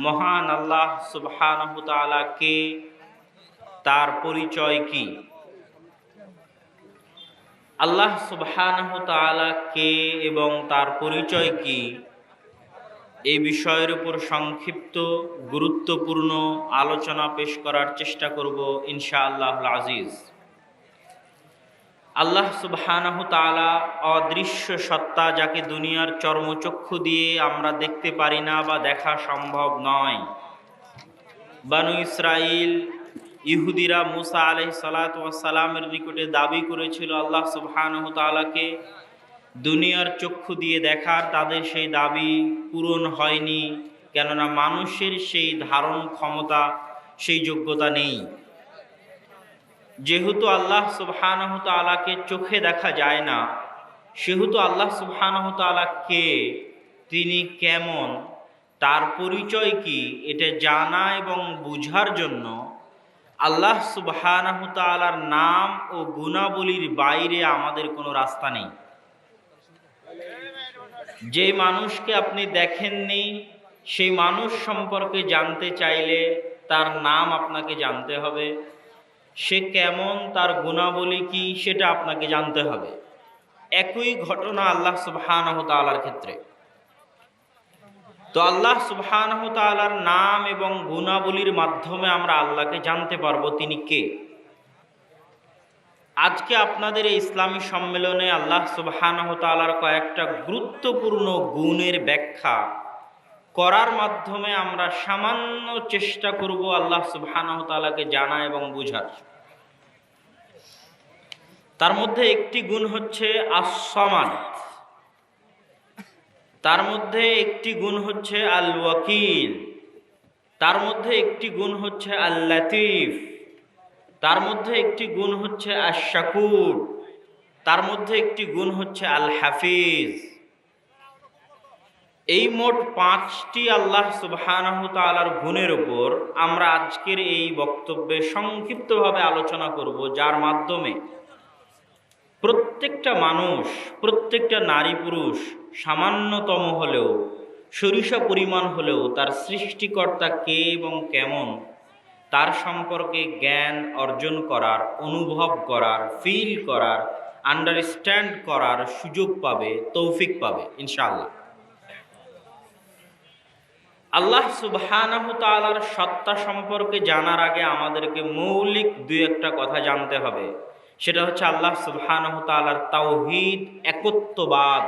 মহান আল্লাহ সুবহানাহু তাআলা কে, তার পরিচয় কি? আল্লাহ সুবহানাহু তাআলা কে এবং তার পরিচয় কি, এই বিষয়ের উপর সংক্ষিপ্ত গুরুত্বপূর্ণ আলোচনা পেশ করার চেষ্টা করব ইনশাআল্লাহুল আজিজ। আল্লাহ সুবহানাহু তাআলা অদৃশ্য সত্তা, যাকে দুনিয়ার চর্মচক্ষু দিয়ে আমরা দেখতে পারি না বা দেখা সম্ভব নয়। বানু ইসরাইল ইহুদিরা মুসা আলাইহিস সালাতু ওয়াস সালামের নিকটে দাবি করেছিল আল্লাহ সুবহানাহু তাআলাকে দুনিয়ার চক্ষু দিয়ে দেখার। তাদের সেই দাবি পূরণ হয়নি, কেননা মানুষের সেই ধারণ ক্ষমতা, সেই যোগ্যতা নেই। যেহেতু আল্লাহ সুবহানাহু তাআলাকে চোখে দেখা যায় না, সেহেতু আল্লাহ সুবহানাহু তাআলা কে, তিনি কেমন, তার পরিচয় কি, এটা জানা এবং বুঝার জন্য আল্লাহ সুবহানাহু তাআলার নাম ও গুণাবলীর বাইরে আমাদের কোনো রাস্তা নেই। যে মানুষকে আপনি দেখেননি, সেই মানুষ সম্পর্কে জানতে চাইলে তার নাম আপনাকে জানতে হবে, সে কেমন, তার গুণাবলী কি, সেটা আপনাকে জানতে হবে। একই ঘটনা আল্লাহ সুবহানাহু তাআলার ক্ষেত্রে। তো আল্লাহ সুবহানাহু তাআলার নাম এবং গুণাবলীর মাধ্যমে আমরা আল্লাহকে জানতে পারবো তিনি কে। আজকে আপনাদের এই ইসলামী সম্মেলনে আল্লাহ সুবহানাহু তাআলার কয়েকটা গুরুত্বপূর্ণ গুণের ব্যাখ্যা করার মাধ্যমে আমরা সামান্য চেষ্টা করব আল্লাহ সুবহানাহু তাআলাকে জানা এবং বুঝার। তার মধ্যে একটি গুণ হচ্ছে আস-সামাদ, তার মধ্যে একটি গুণ হচ্ছে আল ওয়াকিল, তার মধ্যে একটি গুণ হচ্ছে আল লাতিফ, তার মধ্যে একটি গুণ হচ্ছে আশ-শাকুর, তার মধ্যে একটি গুণ হচ্ছে আল হাফিজ। এই মোট 5টি আল্লাহ সুবহানাহু তাআলার গুণের উপর আমরা আজকের এই বক্তব্যে সংক্ষিপ্তভাবে আলোচনা করব, যার মাধ্যমে প্রত্যেকটা মানুষ, প্রত্যেকটা নারী পুরুষ সামান্যতম হলেও, সরিষা পরিমাণ হলেও তার সৃষ্টিকর্তা কে এবং কেমন, তার সম্পর্কে জ্ঞান অর্জন করার, অনুভব করার, ফিল করার, আন্ডারস্ট্যান্ড করার সুযোগ পাবে, তৌফিক পাবে ইনশাআল্লাহ। আল্লাহ সুবহানাহু তাআলার সত্তা সম্পর্কে জানার আগে আমাদেরকে মৌলিক দুই একটা কথা জানতে হবে। সেটা হচ্ছে আল্লাহ সুবহানাহু তাআলার তাওহীদ, একত্ববাদ,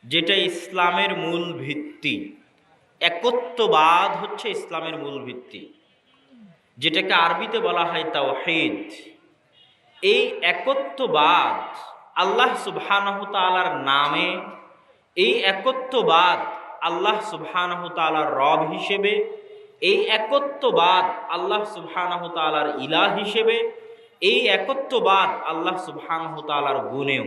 যেটা ইসলামের মূল ভিত্তি। একত্ববাদ হচ্ছে ইসলামের মূল ভিত্তি, যেটাকে আরবিতে বলা হয় তাওহীদ। এই একত্ববাদ আল্লাহ সুবহানাহু তাআলার নামে, এই একত্ববাদ আল্লাহ সুবহানাহু তাআলার রব হিসেবে, এই একত্ববাদ আল্লাহ সুবহানাহু তাআলার ইলাহ হিসেবে, এই একত্ববাদ আল্লাহ সুবহানাহু তাআলার গুণেও।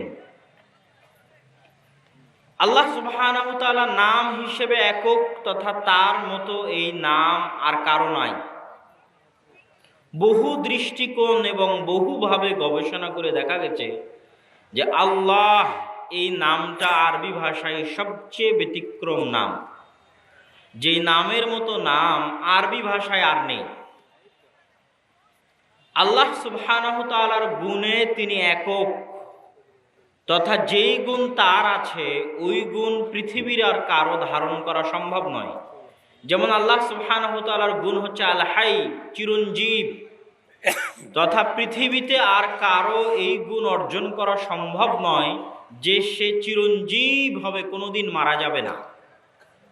আল্লাহ সুবহানাহু তাআলার নাম হিসেবে একক, তথা তার মতো এই নাম আর কারো নাই। বহু দৃষ্টিকোণ এবং বহুভাবে গবেষণা করে দেখা গেছে যে আল্লাহ এই নামটা আরবি ভাষায় সবচেয়ে ব্যতিক্রম নাম। যে নামের মতো নাম আরবি ভাষায় আর নেই। আল্লাহ সুবহানাহু তাআলার গুণে তিনি একক, তথা যেই গুণ তার আছে ওই গুণ পৃথিবীর আর কারো ধারণ করা সম্ভব নয়। যেমন আল্লাহ সুবহানাহু তাআলার গুণ হচ্ছে আল হাই, চিরঞ্জীব, তথা পৃথিবীতে আর কারো এই গুণ অর্জন করা সম্ভব নয় যে সে চিরঞ্জীব হবে, কোনোদিন মারা যাবে না।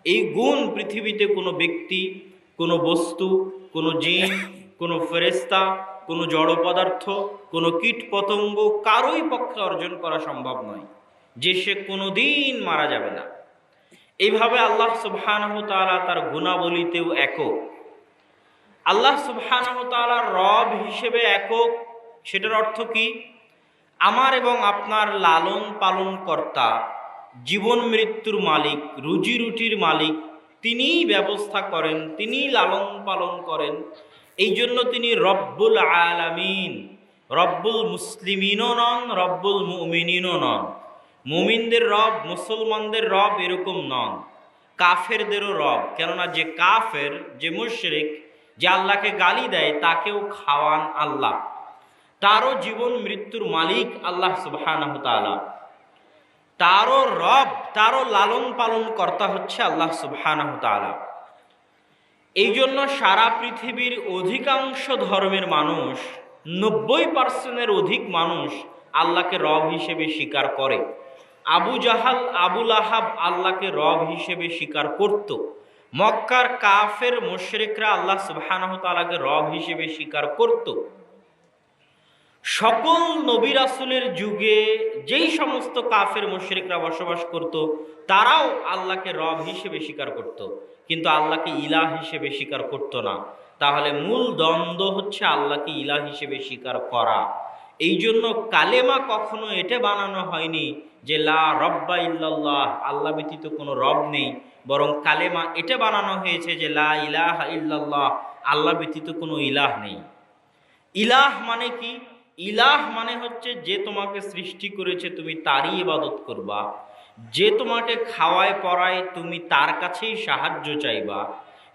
এই গুণ পৃথিবীতে কোনো ব্যক্তি, কোনো বস্তু, কোনো জিন, কোনো ফেরেশতা, কোনো জড় পদার্থ, কোনো কীট পতঙ্গ কারোই পক্ষে অর্জন করা সম্ভব নয় যে সে কোনোদিন মারা যাবে না। এইভাবে আল্লাহ সুবহানাহু তাআলা তার গুণাবলীতেও একক। আল্লাহ সুবহানাহু তাআলা রব হিসেবে একক। সেটার অর্থ কি? আমার এবং আপনার লালন পালন কর্তা, জীবন মৃত্যুর মালিক, রুজি রুটির মালিক, তিনিই ব্যবস্থা করেন, তিনিই লালন পালন করেন। এই জন্য তিনি রব্বুল আলামিন, রব্বুল মুসলিমিনও নন, রব্বুল মুমিনিনও নন। মুমিনদের রব, মুসলমানদের রব এরকম নন। কাফেরদেরও রব। কেননা যে কাফের, যে মুশরিক, যে আল্লাহকে গালি দেয়, তাকেও খাওয়ান আল্লাহ, তারও জীবন মৃত্যুর মালিক আল্লাহ সুবহানাহু ওয়া তাআলা, তারও রব, তারও লালন পালন কর্তা হচ্ছে আল্লাহ সুবহানাহু ওয়া তাআলা। এই জন্য সারা পৃথিবীর অধিকাংশ ধর্মের মানুষ, 90% অধিক মানুষ আল্লাহকে রব হিসেবে স্বীকার করে। আবু জাহাল, আবুল আহাব আল্লাহকে রব হিসেবে স্বীকার করত। মক্কার কাফের মুশরিকরা আল্লাহ সুবহানাহু ওয়া তাআলাকে রব হিসেবে স্বীকার করত। সকল নবী রাসূলের যুগে যেই সমস্ত কাফের মুশরিকরা বসবাস করত, তারাও আল্লাহকে রব হিসেবে স্বীকার করত, কিন্তু আল্লাহকে ইলাহ হিসেবে স্বীকার করত না। তাহলে মূল দ্বন্দ্ব হচ্ছে আল্লাহকে ইলাহ হিসেবে স্বীকার করা। এই জন্য কালেমা কখনো এটা বানানো হয়নি যে লা রব্বা ইল্লাল্লাহ, আল্লাহ ব্যতীত কোনো রব নেই, বরং কালেমা এটা বানানো হয়েছে যে লা ইলাহা ইল্লাল্লাহ, আল্লাহ ব্যতীত কোনো ইলাহ নেই। ইলাহ মানে কি? ইলাহ মানে হচ্ছে যে তোমাকে সৃষ্টি করেছে তুমি তারই ইবাদত করবা, যে তোমাকে খাওয়ায় পড়ায় তুমি তার কাছেই সাহায্য চাইবা,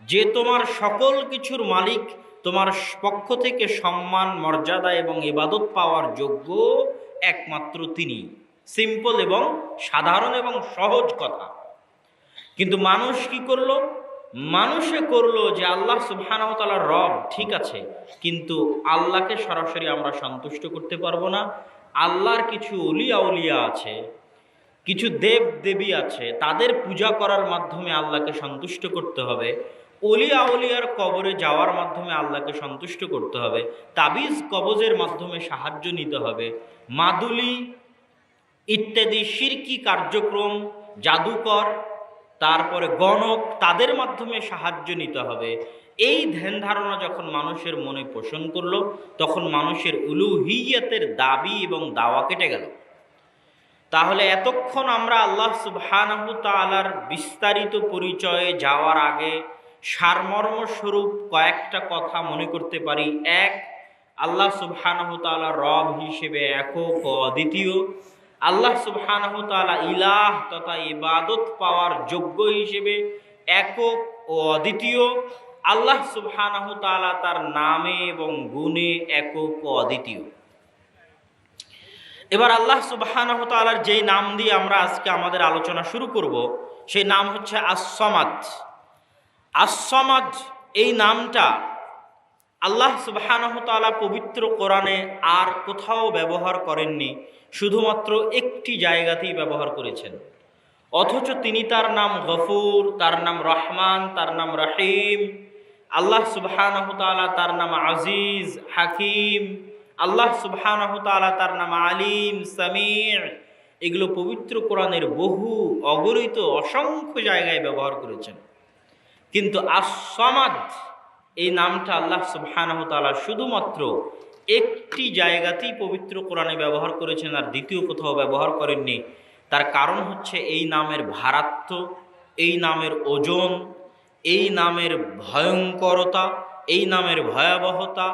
যে তোমার সকল কিছুর মালিক, তোমার পক্ষ থেকে সম্মান, মর্যাদা এবং ইবাদত পাওয়ার যোগ্য একমাত্র তিনি। সিম্পল এবং সাধারণ এবং সহজ কথা। কিন্তু মানুষ কি করলো? মানুষে করলো যে আল্লাহ সুবহানাহু ওয়া তাআলা রব, ঠিক আছে, কিন্তু আল্লাহকে সরাসরি আমরা সন্তুষ্ট করতে পারবো না। আল্লাহর কিছু অলি আউলিয়া আছে, কিছু দেব দেবী আছে, তাদের পূজা করার মাধ্যমে আল্লাহকে সন্তুষ্ট করতে হবে। অলি আউলিয়ার কবরে যাওয়ার মাধ্যমে আল্লাহকে সন্তুষ্ট করতে হবে। তাবিজ কবজের মাধ্যমে সাহায্য নিতে হবে। মাদুলি ইত্যাদি শিরকি কার্যক্রম, জাদুকর, তারপরে গণক, তাদের মাধ্যমে সাহায্য নিতে হবে। এই ধ্যান ধারণা যখন মানুষের মনে পোষণ করলো, তখন মানুষের উলুহিয়তের দাবি এবং দাওয়া কেটে গেল। তাহলে এতক্ষণ আমরা আল্লাহ সুবহানাহু তাআলার বিস্তারিত পরিচয়ে যাওয়ার আগে সারমর্ম স্বরূপ কয়েকটা কথা মনে করতে পারি। এক, আল্লাহ সুবহানাহু তাআলা রব হিসেবে একক ও অদ্বিতীয়। আল্লাহ সুবহানাহু তাআলা ইলাহ তথা ইবাদত পাওয়ার যোগ্য হিসেবে একক ও অদ্বিতীয়। আল্লাহ সুবহানাহু তাআলা তার নামে এবং গুণে একক ও অদ্বিতীয়। এবার আল্লাহ সুবহানাহু তাআলার যেই নাম দিয়ে আমরা আজকে আমাদের আলোচনা শুরু করব, সেই নাম হচ্ছে আস-সামাদ। আস-সামাদ এই নামটা আল্লাহ সুবহানাহু তাআলা পবিত্র কোরআনে আর কোথাও ব্যবহার করেননি, শুধুমাত্র একটি জায়গাতেই ব্যবহার করেছেন। অথচ তিনি তার নাম গফুর, তার নাম রহমান, তার নাম রহিম। আল্লাহ সুবহানাহু তাআলা তার নাম আজিজ, হাকিম। আল্লাহ সুবহানাহু তাআলা তার নাম আলিম, সামি'। এগুলো পবিত্র কোরআনের বহু অগণিত অসংখ্য জায়গায় ব্যবহার করেছেন। কিন্তু আস-সামাদ এই নামটা আল্লাহ সুবহানাহু তাআলা শুধুমাত্র একটি জায়গাতেই পবিত্র কোরআনে ব্যবহার করেছেন, আর দ্বিতীয় কোথাও ব্যবহার করেননি। তার কারণ হচ্ছে এই নামের ভারাত্ম, এই নামের ওজন, এই নামের ভয়ঙ্করতা, এই নামের ভয়াবহতা,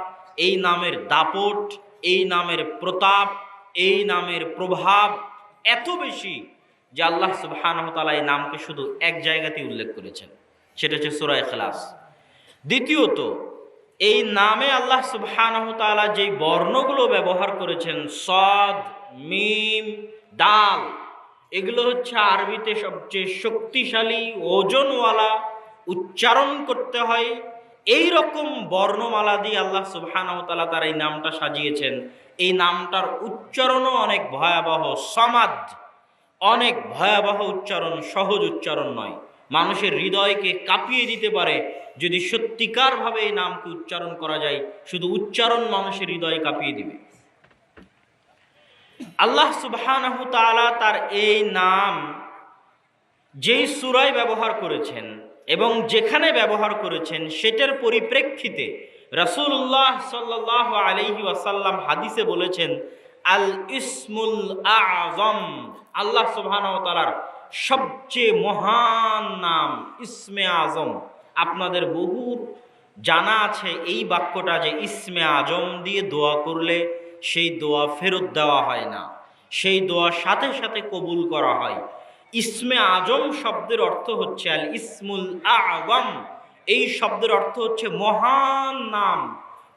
এই নামের দাপট, এই নামের প্রতাপ, এই নামের প্রভাব এত বেশি যে আল্লাহ সুবহানাহু তাআলা এই নামকে শুধু এক জায়গাতেই উল্লেখ করেছেন, সেটা হচ্ছে সূরা ইখলাস। দ্বিতীয়ত, এই নামে আল্লাহ সুবহানাহু তাআলা যেই বর্ণগুলো ব্যবহার করেছেন, সাদ, মিম, দাল, এগুলো হচ্ছে আরবিতে সবচেয়ে শক্তিশালী, ওজনওয়ালা, উচ্চারণ করতে হয় এই রকম বর্ণমালা দিয়ে আল্লাহ সুবহানাহু তাআলা তার এই নামটা সাজিয়েছেন। এই নামটার উচ্চারণও অনেক ভয়াবহ। সামাদ অনেক ভয়াবহ উচ্চারণ, সহজ উচ্চারণ নয়। মানুষের হৃদয়কে কাঁপিয়ে দিতে পারে যদি সত্যিকারভাবে এই নামকে উচ্চারণ করা যায়। শুধু উচ্চারণ মানুষের হৃদয় কাঁপিয়ে দিবে। আল্লাহ সুবহানাহু তাআলা তার এই নাম যেই সূরায় ব্যবহার করেছেন এবং যেখানে ব্যবহার করেছেন, সেটার পরিপ্রেক্ষিতে রাসূলুল্লাহ সাল্লাল্লাহু আলাইহি ওয়াসাল্লাম হাদিসে বলেছেন, আল ইসমুল আযম, আল্লাহ সুবহানাহু ওয়া তাআলার সবচেয়ে মহান নাম ইসমে আজম। আপনাদের বহু জানা আছে এই বাক্যটা যে ইসমে আজম দিয়ে দোয়া করলে সেই দোয়া ফেরত দেওয়া হয় না, সেই দোয়া সাথে সাথে কবুল করা হয়। ইসমে আজম শব্দের অর্থ হচ্ছে আল ইসমুল আযম। এই শব্দের অর্থ হচ্ছে মহান নাম,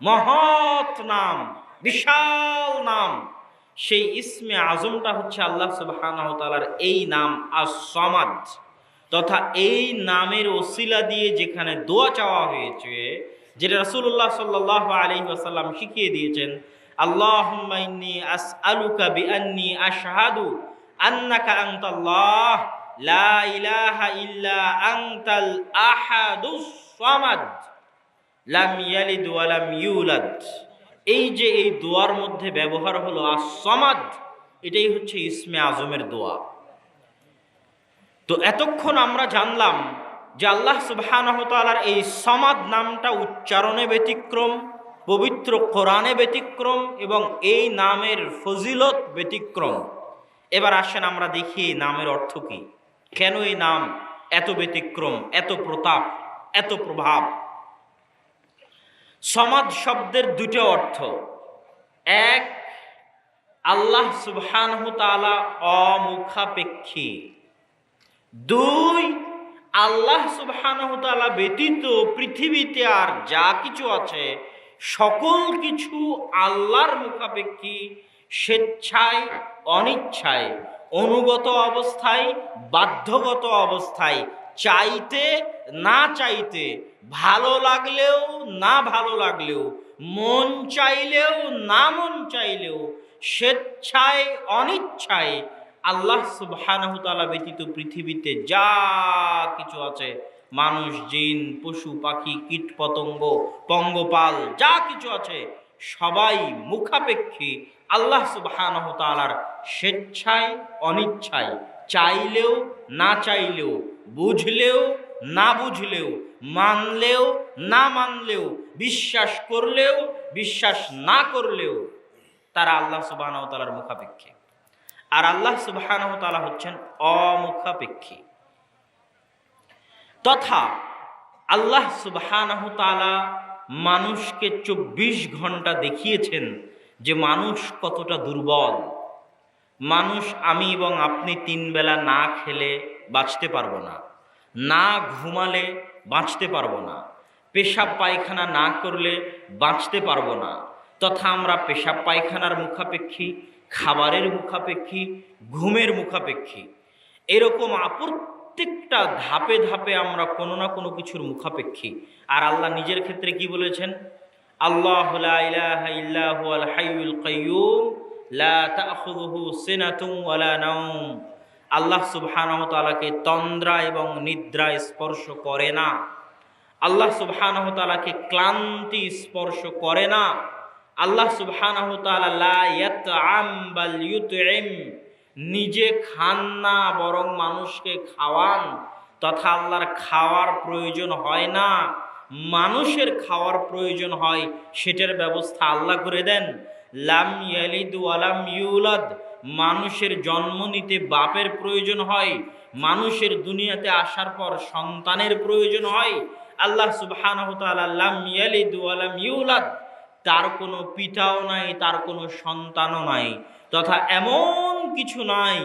মহৎ নাম, বিশাল নাম। সেই ইসমে আজমটা হচ্ছে আল্লাহ সুবহানাহু ওয়া তাআলার এই নাম আস-সামাদ। তথা এই নামের ওসিলা দিয়ে যেখানে দোয়া চাওয়া হয়েছে, যেটা রাসূলুল্লাহ সাল্লাল্লাহু আলাইহি ওয়াসাল্লাম শিখিয়ে দিয়েছেন, আল্লাহুম্মা ইন্নী আসআলুকা বিআন্নী আশহাদু আন্নাকা আনতাল্লাহ লা ইলাহা ইল্লা আনতাল আহাদুস সামাদ লাম ইয়ালিদ ওয়া লাম ইউলাদ। এই যে এই দোয়ার মধ্যে ব্যবহার হলো আস-সামাদ, এটাই হচ্ছে ইসমে আজমের দোয়া। তো এতক্ষণ আমরা জানলাম যে আল্লাহ সুবহানাহু ওয়া তাআলার এই সামাদ নামটা উচ্চারণে ব্যতিক্রম, পবিত্র কোরআনে ব্যতিক্রম, এবং এই নামের ফজিলত ব্যতিক্রম। এবার আসেন আমরা দেখি এই নামের অর্থ কি, কেন এই নাম এত ব্যতিক্রম, এত প্রতাপ, এত প্রভাব। সামাদ শব্দের দুটো অর্থ। এক, আল্লাহ সুবহানাহু ওয়া তাআলা অমুখাপেক্ষী। দুই, আল্লাহ সুবহানাহু ওয়া তাআলা ব্যতীত পৃথিবীতে আর যা কিছু আছে সকল কিছু আল্লাহর মুখাপেক্ষী, স্বেচ্ছায় অনিচ্ছায়, অনুগত অবস্থায় বাধ্যগত অবস্থায়, চাইতে না চাইতে, ভালো লাগলেও না ভালো লাগলেও, মন চাইলেও না মন চাইলেও, স্বেচ্ছায় অনিচ্ছায় আল্লাহ সুবহানাহু ওয়া তাআলা ব্যতীত পৃথিবীতে যা কিছু আছে, মানুষ, জিন, পশু পাখি, কীট পতঙ্গ, পঙ্গপাল, যা কিছু আছে সবাই মুখাপেক্ষী আল্লাহ সুবহানাহু ওয়া তাআলার স্বেচ্ছায় অনিচ্ছায়, চাইলেও না চাইলেও, বুঝলেও না বুঝলেও, মানলেও না মানলেও, বিশ্বাস করলেও বিশ্বাস না করলেও তারা আল্লাহ সুবহানাহু ওয়া তাআলার মুখাপেক্ষী। আর আল্লাহ সুবহানাহু ওয়া তাআলা হচ্ছেন অমুখাপেক্ষী। তথা আল্লাহ সুবহানাহু ওয়া তাআলা মানুষকে 24 ঘন্টা দেখিয়েছেন যে মানুষ কতটা দুর্বল। মানুষ, আমি এবং আপনি 3 বেলা না খেলে বাঁচতে পারবো না, না ঘুমালে বাঁচতে পারবো না, পেশাব পায়খানা না করলে বাঁচতে পারবো না। তথা আমরা পেশাব পায়খানার মুখাপেক্ষী, খাবারের মুখাপেক্ষী, ঘুমের মুখাপেক্ষী। এরকম প্রত্যেকটা ধাপে ধাপে আমরা কোনো না কোনো কিছুর মুখাপেক্ষী। আর আল্লাহ নিজের ক্ষেত্রে কি বলেছেন? আল্লাহু লা ইলাহা ইল্লা হুয়াল হাইয়ুল কাইয়্যুম লা তাখুযুহু সিনাতুন ওয়ালা নাওম। আল্লাহ সুবহানাহু ওয়া তাআলাকে তন্দ্রা এবং নিদ্রা স্পর্শ করে না। আল্লাহ সুবহানাহু ওয়া তাআলাকে ক্লান্তি স্পর্শ করে না। আল্লাহ সুবহানাহু ওয়া তাআলা লা ইয়াতআম বাল ইউতইম, নিজে খান না বরং মানুষকে খাওয়ান। তথা আল্লাহর খাওয়ার প্রয়োজন হয় না, মানুষের খাওয়ার প্রয়োজন হয়, সেটার ব্যবস্থা আল্লাহ করে দেন। লাম ইয়ালিদ ওয়া লাম ইউলাদ, মানুষের জন্ম নিতে বাপের প্রয়োজন হয়, মানুষের দুনিয়াতে আসার পর সন্তানের প্রয়োজন হয়। আল্লাহ সুবহানাহু ওয়া তাআলা লাম ইয়ালিদ ওয়া লাম ইউলাদ, তার কোনো পিতাও নাই, তার কোনো সন্তানও নাই। তথা এমন কিছু নাই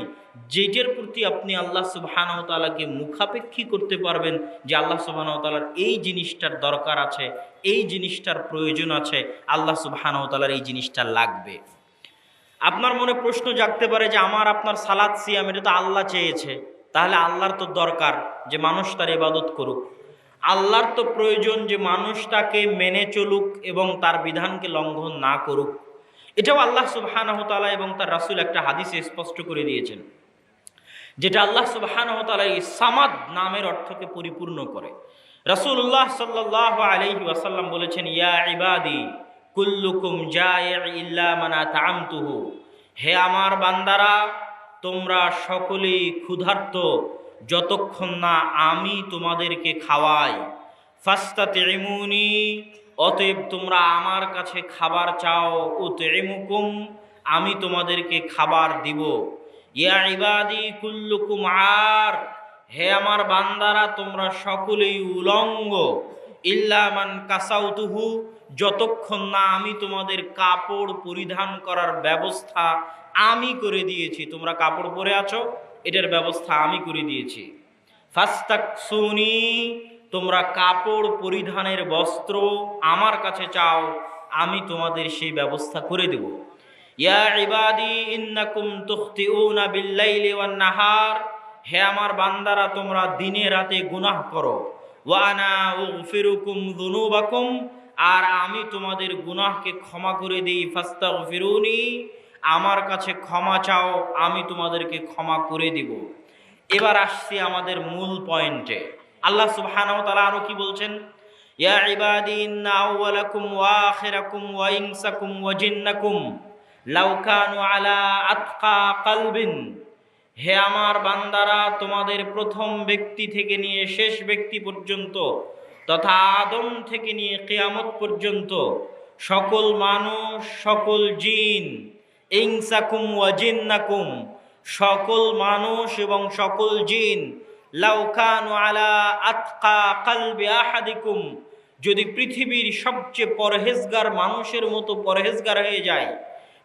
যেটার প্রতি আপনি আল্লাহ সুবহানাহু ওয়া তাআলাকে মুখাপেক্ষী করতে পারবেন যে আল্লাহ সুবহানাহু ওয়া তাআলার এই জিনিসটার দরকার আছে, এই জিনিসটার প্রয়োজন আছে, আল্লাহ সুবহানাহু ওয়া তাআলার এই জিনিসটা লাগবে। আপনার মনে প্রশ্ন জাগতে পারে যে আমার আপনার সালাত সিয়াম এটা তো আল্লাহ চেয়েছে, তাহলে আল্লাহর তো দরকার যে মানুষ তার ইবাদত করুক, আল্লাহর তো প্রয়োজন যে মানুষ তাকে মেনে চলুক এবং তার বিধানকে লঙ্ঘন না করুক। এটাও আল্লাহ সুবহানাহু ওয়া তাআলা এবং তার রাসূল একটা হাদিসে স্পষ্ট করে দিয়েছেন, যেটা আল্লাহ সুবহানাহু ওয়া তাআলা এই সামাদ নামের অর্থকে পরিপূর্ণ করে। রাসূলুল্লাহ সাল্লাল্লাহু আলাইহি ওয়াসাল্লাম বলেছেন, ইয়া ইবাদি কুল্লুকুম জায়ি ইল্লা মান আতআমতুহু, হে আমার বান্দারা তোমরা সকলেই ক্ষুধার্ত যতক্ষণ না আমি তোমাদেরকে খাওয়াই। ফাস্তাতিমুনি, অতএব তোমরা আমার কাছে খাবার চাও। উতইমুকুম, আমি তোমাদেরকে খাবার দিব। ইয়া ইবাদি কুল্লুকুম আর, হে আমার বান্দারা তোমরা সকলেই উলঙ্গ। ইল্লা মান কাসাউতুহু, যতক্ষণ না আমি তোমাদের কাপড় পরিধান করার ব্যবস্থা আমি করে দিয়েছি। তোমরা কাপড় পরে আছো, এটার ব্যবস্থা আমি করে দিয়েছি। ফাস্তাকসুনি, তোমরা কাপড় পরিধানের বস্ত্র আমার কাছে চাও, আমি তোমাদের সেই ব্যবস্থা করে দেব। ইয়া ইবাদি ইন্নাকুম তুখতিউনা বিল্লাইলি ওয়ান নাহার, হে আমার বান্দারা তোমরা দিনে রাতে গুনাহ করো। ওয়া আনা উগফিরুকুম যুনুবাকুম, আর আমি তোমাদের গুনাহকে ক্ষমা করে দিই। ফাস্তাগফিরুনি, আমার কাছে ক্ষমা চাও, আমি তোমাদেরকে ক্ষমা করে দিব। এবার আসছি আমাদের মূল পয়েন্টে। আল্লাহ সুবহানাহু ওয়া তাআলা আরো কি বলছেন? ইয়া ইবাদি ইন্না আউওয়ালাকুম ওয়া আখিরাকুম ওয়া ইনসাকুম ওয়া জিন্নাকুম লাউ কানু আলা আতকা কলবিন, হে আমার বান্দারা তোমাদের প্রথম ব্যক্তি থেকে নিয়ে শেষ ব্যক্তি পর্যন্ত তথা আদম থেকে নিয়ে কিয়ামত পর্যন্ত সকল মানুষ, সকল জিন, ইনসাকুম ওয়া জিন্নাকুম, সকল মানুষ এবং সকল জিন, লাউ কানু আলা আতকা কলবি আহাদিকুম, যদি পৃথিবীর সবচেয়ে পরহেজগার মানুষের মতো পরহেজগার হয়ে যায়,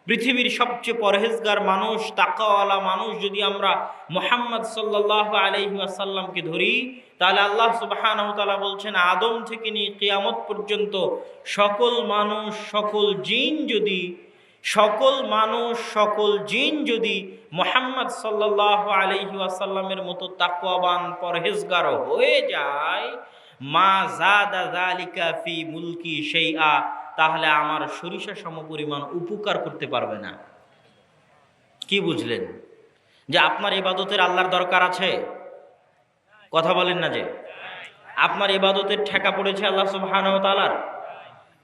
পৃথিবীর সবচেয়ে পরহেজগার মানুষ, তাকওয়ালা মানুষ যদি আমরা মুহাম্মদ সাল্লাল্লাহু আলাইহি ওয়াসাল্লামকে ধরি, তাহলে আল্লাহ সুবহানাহু ওয়া তাআলা বলছেন আদম থেকে নিয়ে কিয়ামত পর্যন্ত সকল মানুষ, সকল জিন যদি, সকল মানুষ, সকল জিন যদি মুহাম্মদ সাল্লাল্লাহু আলাইহি ওয়াসাল্লামের মতো তাকওয়াবান পরহেজগার হয়ে যায়, মা যাদা যালিকা ফি মুলকি শাইআ, তাহলে আমার সরিষা সমপরিমাণ উপকার করতে পারবে না। কি বুঝলেন? যে আপনার ইবাদতের আল্লাহর দরকার আছে? কথা বলেন না যে আপনার ইবাদতের ঠেকা পড়েছে আল্লাহ সুবহানাহু ওয়া তাআলার।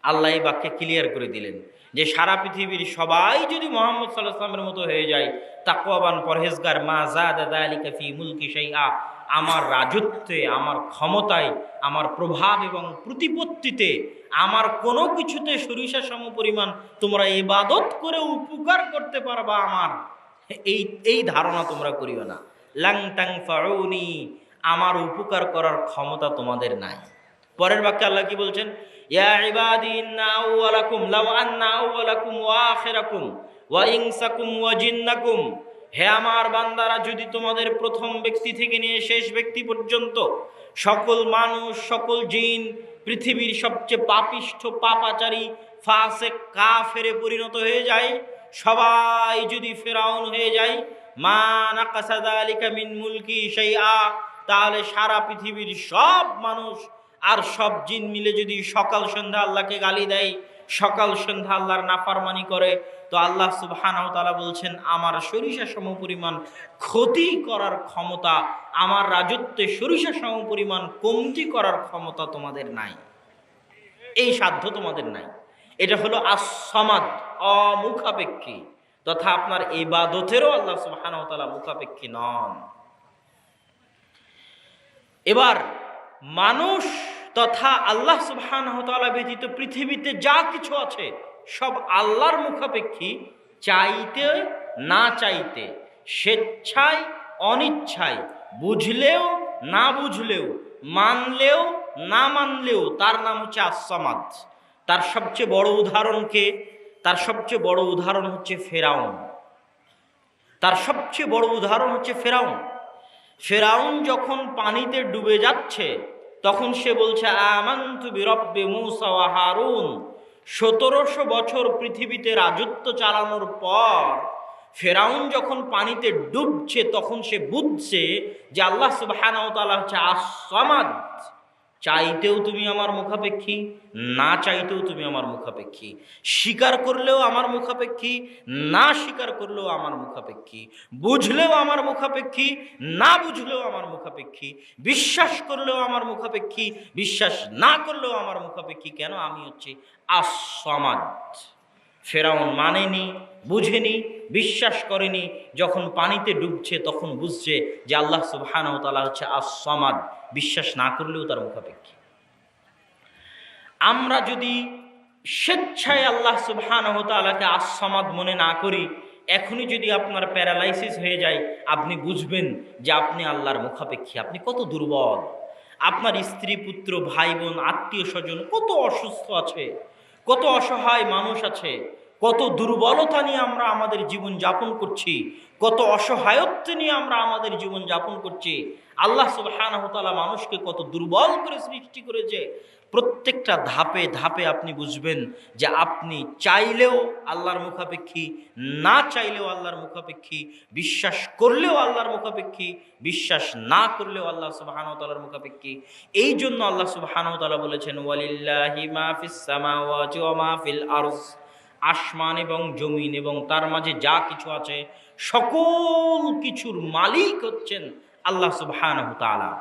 আল্লাহ এই বাক্যে ক্লিয়ার করে দিলেন যে সারা পৃথিবীর সবাই যদি মুহাম্মদ সাল্লাল্লাহু আলাইহি ওয়াসাল্লামের মতো হয়ে যায়, তাকওয়াবান পরহেজগার, মা যাদা যালিকা ফি মুলকি শাইআ, আমার রাজত্বে, আমার ক্ষমতায়, আমার প্রভাব এবং প্রতিপত্তিতে, আমার কোনো কিছুতে সরিষা সমপরিমাণ তোমরা ইবাদত করে উপকার করতে পারবা আমার, এই ধারণা তোমরা করিও না। লাং তানফাউনি, আমার উপকার করার ক্ষমতা তোমাদের নাই। পরের বাক্যে আল্লাহ কি বলছেন? ইয়া ইবাদি ইন্না আউওয়ালাকুম লাউ আন্না আউওয়ালাকুম ওয়া আখিরাকুম ওয়া ইনসাকুম ওয়া জিন্নাকুম, হে আমার বান্দারা যদি তোমাদের প্রথম ব্যক্তি থেকে নিয়ে শেষ ব্যক্তি পর্যন্ত সকল মানুষ, সকল জিন, পৃথিবীর সবচেয়ে পাপিষ্ঠ, পাপাচারী, ফাসিক, কাফেরে পরিণত হয়ে যায়, সবাই যদি ফেরাউন হয়ে যায়, মা নাকাসা যালিকা মিন মুলকি শাইআ, তাহলে সারা পৃথিবীর সব মানুষ আর সব জিন মিলে যদি সকাল সন্ধ্যা আল্লাহকে গালি দেয়, সকাল সন্ধ্যা আল্লাহর নাফরমানি করে, তো আল্লাহ সুবহানাহু ওয়া তাআলা বলছেন আমার সরিষা সমপরিমাণ ক্ষতি করার ক্ষমতা, আমার রাজত্বে সরিষা সমপরিমাণ কমতি করার ক্ষমতা তোমাদের নাই, এই সাধ্য তোমাদের নাই। এটা হলো আস-সামাদ, অমুখাপেক্ষী, তথা আপনার ইবাদতেরও আল্লাহ সুবহানাহু ওয়া তাআলা মুখাপেক্ষী নন। এবার মানুষ তথা আল্লাহ সুবহানাহু ওয়া তাআলা ব্যতীত পৃথিবীতে যা কিছু আছে সব আল্লাহর মুখাপেক্ষী, চাইতে না চাইতে, স্বেচ্ছায় অনিচ্ছায়, বুঝলেও না বুঝলেও, মানলেও না মানলেও, তার নাম হচ্ছে আস-সামাদ। তার সবচেয়ে বড় উদাহরণকে, তার সবচেয়ে বড় উদাহরণ হচ্ছে ফেরাউন। তার সবচেয়ে বড় উদাহরণ হচ্ছে ফেরাউন। ফেরাউন যখন পানিতে ডুবে যাচ্ছে তখন সে বলছে আমানতু বিরব্বি মূসা ওয়া হারুন। 1700 বছর পৃথিবীতে রাজত্ব চালানোর পর ফেরাউন যখন পানিতে ডুবছে তখন সে বুঝছে যে আল্লাহ সুবহানাহু ওয়া তাআলা হচ্ছে আস-সামাদ, চাইতেও তুমি আমার মুখাপেক্ষী, না চাইতেও তুমি আমার মুখাপেক্ষী, স্বীকার করলেও আমার মুখাপেক্ষী, না স্বীকার করলেও আমার মুখাপেক্ষী, বুঝলেও আমার মুখাপেক্ষী, না বুঝলেও আমার মুখাপেক্ষী, বিশ্বাস করলেও আমার মুখাপেক্ষী, বিশ্বাস না করলেও আমার মুখাপেক্ষী। কেন? আমি হচ্ছে আস-সামাদ। ফেরাউন মানেনি, বুঝেনি, বিশ্বাস করেনি। যখন পানিতে ডুবছে তখন বুঝছে যে আল্লাহ সুবহানাহু ওয়া তাআলা হচ্ছে আস-সামাদ, বিশ্বাস না করলেও তার মুখাপেক্ষী। আমরা যদি স্বেচ্ছায় আল্লাহ সুবহানাহু ওয়া তাআলাকে আস-সামাদ মনে না করি, এখনই যদি আপনার প্যারালাইসিস হয়ে যায়, আপনি বুঝবেন যে আপনি আল্লাহর মুখাপেক্ষী, আপনি কত দুর্বল। আপনার স্ত্রী, পুত্র, ভাই বোন, আত্মীয় স্বজন কত অসুস্থ আছে, কত অসহায় মানুষ আছে, কত দুর্বলতা নিয়ে আমরা আমাদের জীবন যাপন করছি, কত অসহায়ত্ব নিয়ে আমরা আমাদের জীবন যাপন করছি। আল্লাহ সুবহানাহু ওয়া তাআলা মানুষকে কত দুর্বল করে সৃষ্টি করেছে। প্রত্যেকটা ধাপে ধাপে আপনি বুঝবেন যে আপনি চাইলেও আল্লাহর মুখাপেক্ষী, না চাইলেও আল্লাহর মুখাপেক্ষী, বিশ্বাস করলেও আল্লাহর মুখাপেক্ষী, বিশ্বাস না করলেও আল্লাহ সুবহানাহু ওয়া তাআলার মুখাপেক্ষী। এই জন্য আল্লাহ সুবহানাহু ওয়া তাআলা বলেছেন, ওয়ালিল্লাহি মা ফিস সামাওয়াতি ওয়া মা ফিল আরজ, আসমান এবং জমিন এবং তার মাঝে যা কিছু আছে সকল কিছুর মালিক হচ্ছেন আল্লাহ সুবহানাহু ওয়া তাআলা।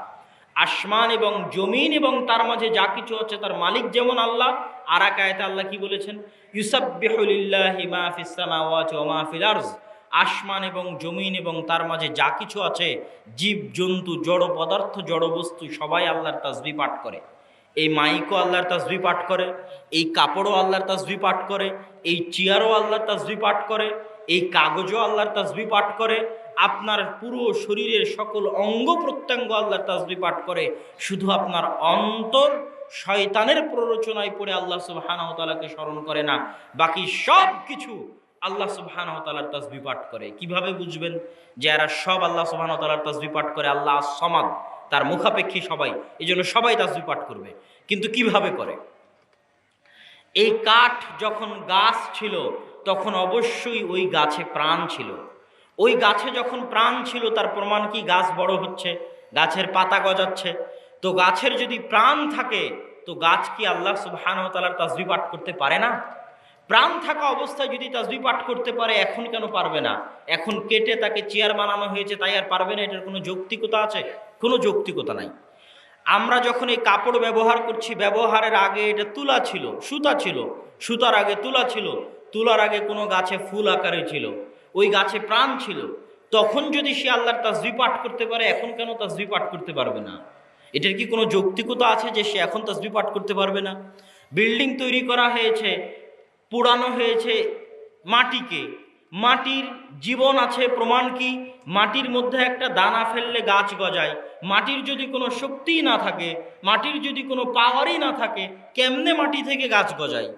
আসমান এবং জমিন এবং তার মাঝে যা কিছু আছে তার মালিক যেমন আল্লাহ, আর এক আয়াতে আল্লাহ কি বলেছেন, ইউসাব্বিহু লিল্লাহি মা ফিস সামাওয়াতি ওয়া মা ফিল আরজ, আসমান এবং জমিন এবং তার মাঝে যা কিছু আছে, জীব জন্তু, জড় পদার্থ, জড় বস্তু, সবাই আল্লাহর তাসবিহ পাঠ করে। এই মাইকও আল্লাহর তাসবিহ পাঠ করে, এই কাপড়ও আল্লাহর তাসবিহ পাঠ করে, এই চেয়ারও আল্লাহর তাসবিহ পাঠ করে, এই কাগজও আল্লাহর তাসবিহ পাঠ করে, আপনার পুরো শরীরের সকল অঙ্গ প্রত্যঙ্গ আল্লাহর তাসবিহ পাঠ করে। শুধু আপনার অন্তর শয়তানের প্ররোচনায় পড়ে আল্লাহ সুবহানাহু ওয়া তাআলাকে স্মরণ করে না, বাকি সব কিছু আল্লাহ সুবহানাহু ওয়া তাআলার তাসবিহ পাঠ করে। কিভাবে বুঝবেন যে এরা সব আল্লাহ সুবহানাহু ওয়া তাআলার তাসবিহ পাঠ করে? আল্লাহ আস-সামাদ, তার মুখাপেক্ষী সবাই, এই জন্য সবাই তাসবিহ পাঠ করবে। কিন্তু কিভাবে করে? এই কাঠ যখন গাছ ছিল তখন অবশ্যই ওই গাছে প্রাণ ছিল। ওই গাছে যখন প্রাণ ছিল তার প্রমাণ কি? গাছ বড় হচ্ছে, গাছের পাতা গজাচ্ছে। তো গাছের যদি প্রাণ থাকে তো গাছ কি আল্লাহ সুবহানাহু ওয়া তাআলার তাসবিহ পাঠ করতে পারে না? প্রাণ থাকা অবস্থায় যদি তাসবিহ পাঠ করতে পারে, এখন কেন পারবে না? এখন কেটে তাকে চেয়ার বানানো হয়েছে তাই আর পারবে না? এটার কোনো যৌক্তিকতা আছে? কোনো যৌক্তিকতা নাই। আমরা যখন এই কাপড় ব্যবহার করছি, ব্যবহারের আগে এটা তুলা ছিল, সুতা ছিল, সুতার আগে তুলা ছিল, তুলার আগে কোনো গাছে ফুল আকারে ছিল, ওই গাছে প্রাণ ছিল। তখন যদি সে আল্লাহর তাসবিহ পাঠ করতে পারে, এখন কেন তাসবিহ পাঠ করতে পারবে না? এটার কি কোনো যৌক্তিকতা আছে যে সে এখন তাসবিহ পাঠ করতে পারবে না? বিল্ডিং তৈরি করা হয়েছে, পোড়ানো হয়েছে মাটিকে, মাটির জীবন আছে, প্রমাণ কি? মাটির মধ্যে একটা দানা ফেললে গাছ গজায়। মাটির যদি কোনো শক্তিই না থাকে, মাটির যদি কোনো পাওয়ারই না থাকে, কেমনে মাটি থেকে গাছ গজায়?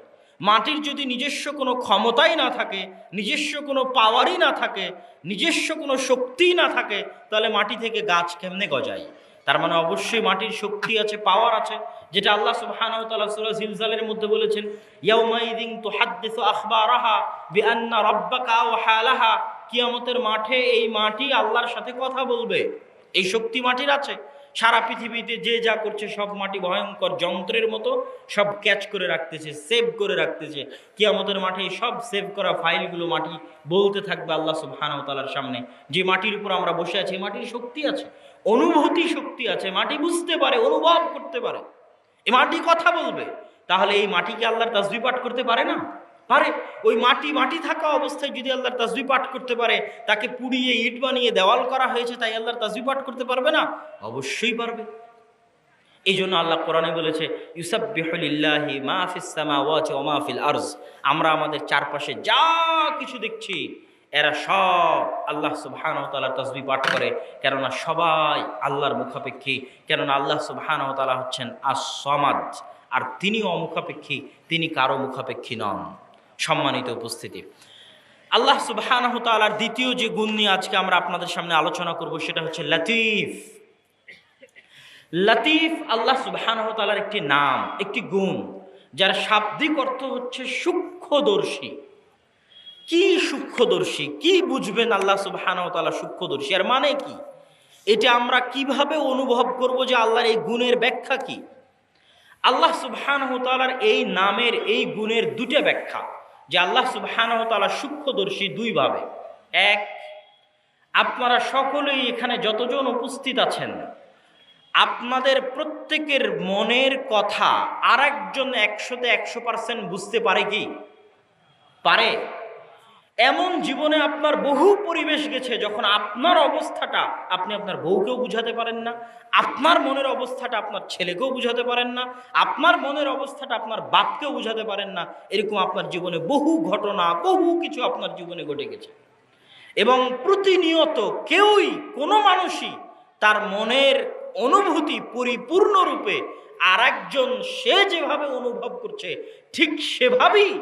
মাটির যদি নিজস্ব কোনো ক্ষমতাই না থাকে, নিজস্ব কোনো পাওয়ারই না থাকে, নিজস্ব কোনো শক্তিই না থাকে, তাহলে মাটি থেকে গাছ কেমনে গজায়? তার মানে অবশ্যই মাটির শক্তি আছে, পাওয়ার আছে, যেটা আল্লাহ সুবহানাহু ওয়া তাআলা সূরা জিলজালের মধ্যে বলেছেন, ইয়াউমাইযিন তুহাদ্দিসু আখবারাহা বিআন্না রাব্বাকা ওয়াহালাহা। কিয়ামতের মাঠে এই মাটি আল্লাহর সাথে কথা বলবে। এই শক্তি মাটির আছে। সারা পৃথিবীতে যে যা করছে সব মাটি ভয়ঙ্কর যন্ত্রের মতো সব ক্যাচ করে রাখতেছে, সেভ করে রাখতেছে। কিয়ামতের মাঠে এই সব সেভ করা ফাইলগুলো মাটি বলতে থাকবে আল্লাহ সুবহানাহু ওয়া তাআলার সামনে, যে মাটির উপর আমরা বসে আছি, মাটির শক্তি আছে, অনুভূতি শক্তি আছে, মাটি বুঝতে পারে, অনুভব করতে পারে, এই মাটি কথা বলবে। তাহলে এই মাটিকে আল্লাহর তাসবিহ পাঠ করতে পারে না? পারে। ওই মাটি থাকা অবস্থায় যদি আল্লাহর তাসবিহ পাঠ করতে পারে, তাকে পুড়িয়ে ইট বানিয়ে দেওয়াল করা হয়েছে তাই আল্লাহর তাসবিহ পাঠ করতে পারবে না? অবশ্যই পারবে। এই জন্য আল্লাহ কোরআনে বলেছে, ইউসাব্বিহু লিল্লাহি মা ফিস সামাওয়াতি ওয়া মা ফিল আরজ। আমরা আমাদের চারপাশে যা কিছু দেখছি এরা সব আল্লাহ সুবহানাহু ওয়া তাআলার তাসবিহ পাঠ করে, কেননা সবাই আল্লাহর মুখাপেক্ষী। কেননা আল্লাহ সুবহানাহু ওয়া তাআলা হচ্ছেন আস-সামাদ, আর তিনি অমুখাপেক্ষী, তিনি কারো মুখাপেক্ষী নন। সম্মানিত উপস্থিতি, আল্লাহ সুবহানাহু ওয়া তাআলার দ্বিতীয় যে গুণ নিয়ে আজকে আমরা আপনাদের সামনে আলোচনা করব সেটা হচ্ছে লতিফ। লতিফ আল্লাহ সুবহানাহু ওয়া তাআলার একটি নাম, একটি গুণ, যার শাব্দিক অর্থ হচ্ছে সূক্ষ্মদর্শী। কি সূক্ষ্মদর্শী? কি বুঝবেন আল্লাহ সুবহানাহু ওয়া তাআলা সূক্ষ্মদর্শী? আর মানে কি? এটা আমরা কিভাবে অনুভব করব যে আল্লাহর এই গুণের ব্যাখ্যা কি? আল্লাহ সুবহানাহু ওয়া তাআলার এই নামের, এই গুণের দুটো ব্যাখ্যা, যে আল্লাহ সুবহানাহু ওয়া তাআলা সূক্ষ্মদর্শী দুইভাবে। এক, আপনারা সকলেই এখানে যতজন উপস্থিত আছেন, আপনাদের প্রত্যেকের মনের কথা আর একজন 100% বুঝতে পারে কি? পারে। এমন জীবনে আপনার বহু পরিবেশ গেছে যখন আপনার অবস্থাটা আপনি আপনার বউকেও বুঝাতে পারেন না, আপনার মনের অবস্থাটা আপনার ছেলেকেও বুঝাতে পারেন না, আপনার মনের অবস্থাটা আপনার বাপকেও বুঝাতে পারেন না। এরকম আপনার জীবনে বহু ঘটনা, বহু কিছু আপনার জীবনে ঘটে গেছে। এবং প্রতিনিয়ত কেউই, কোনো মানুষই তার মনের অনুভূতি পরিপূর্ণরূপে আর একজন সে যেভাবে অনুভব করছে ঠিক সেভাবেই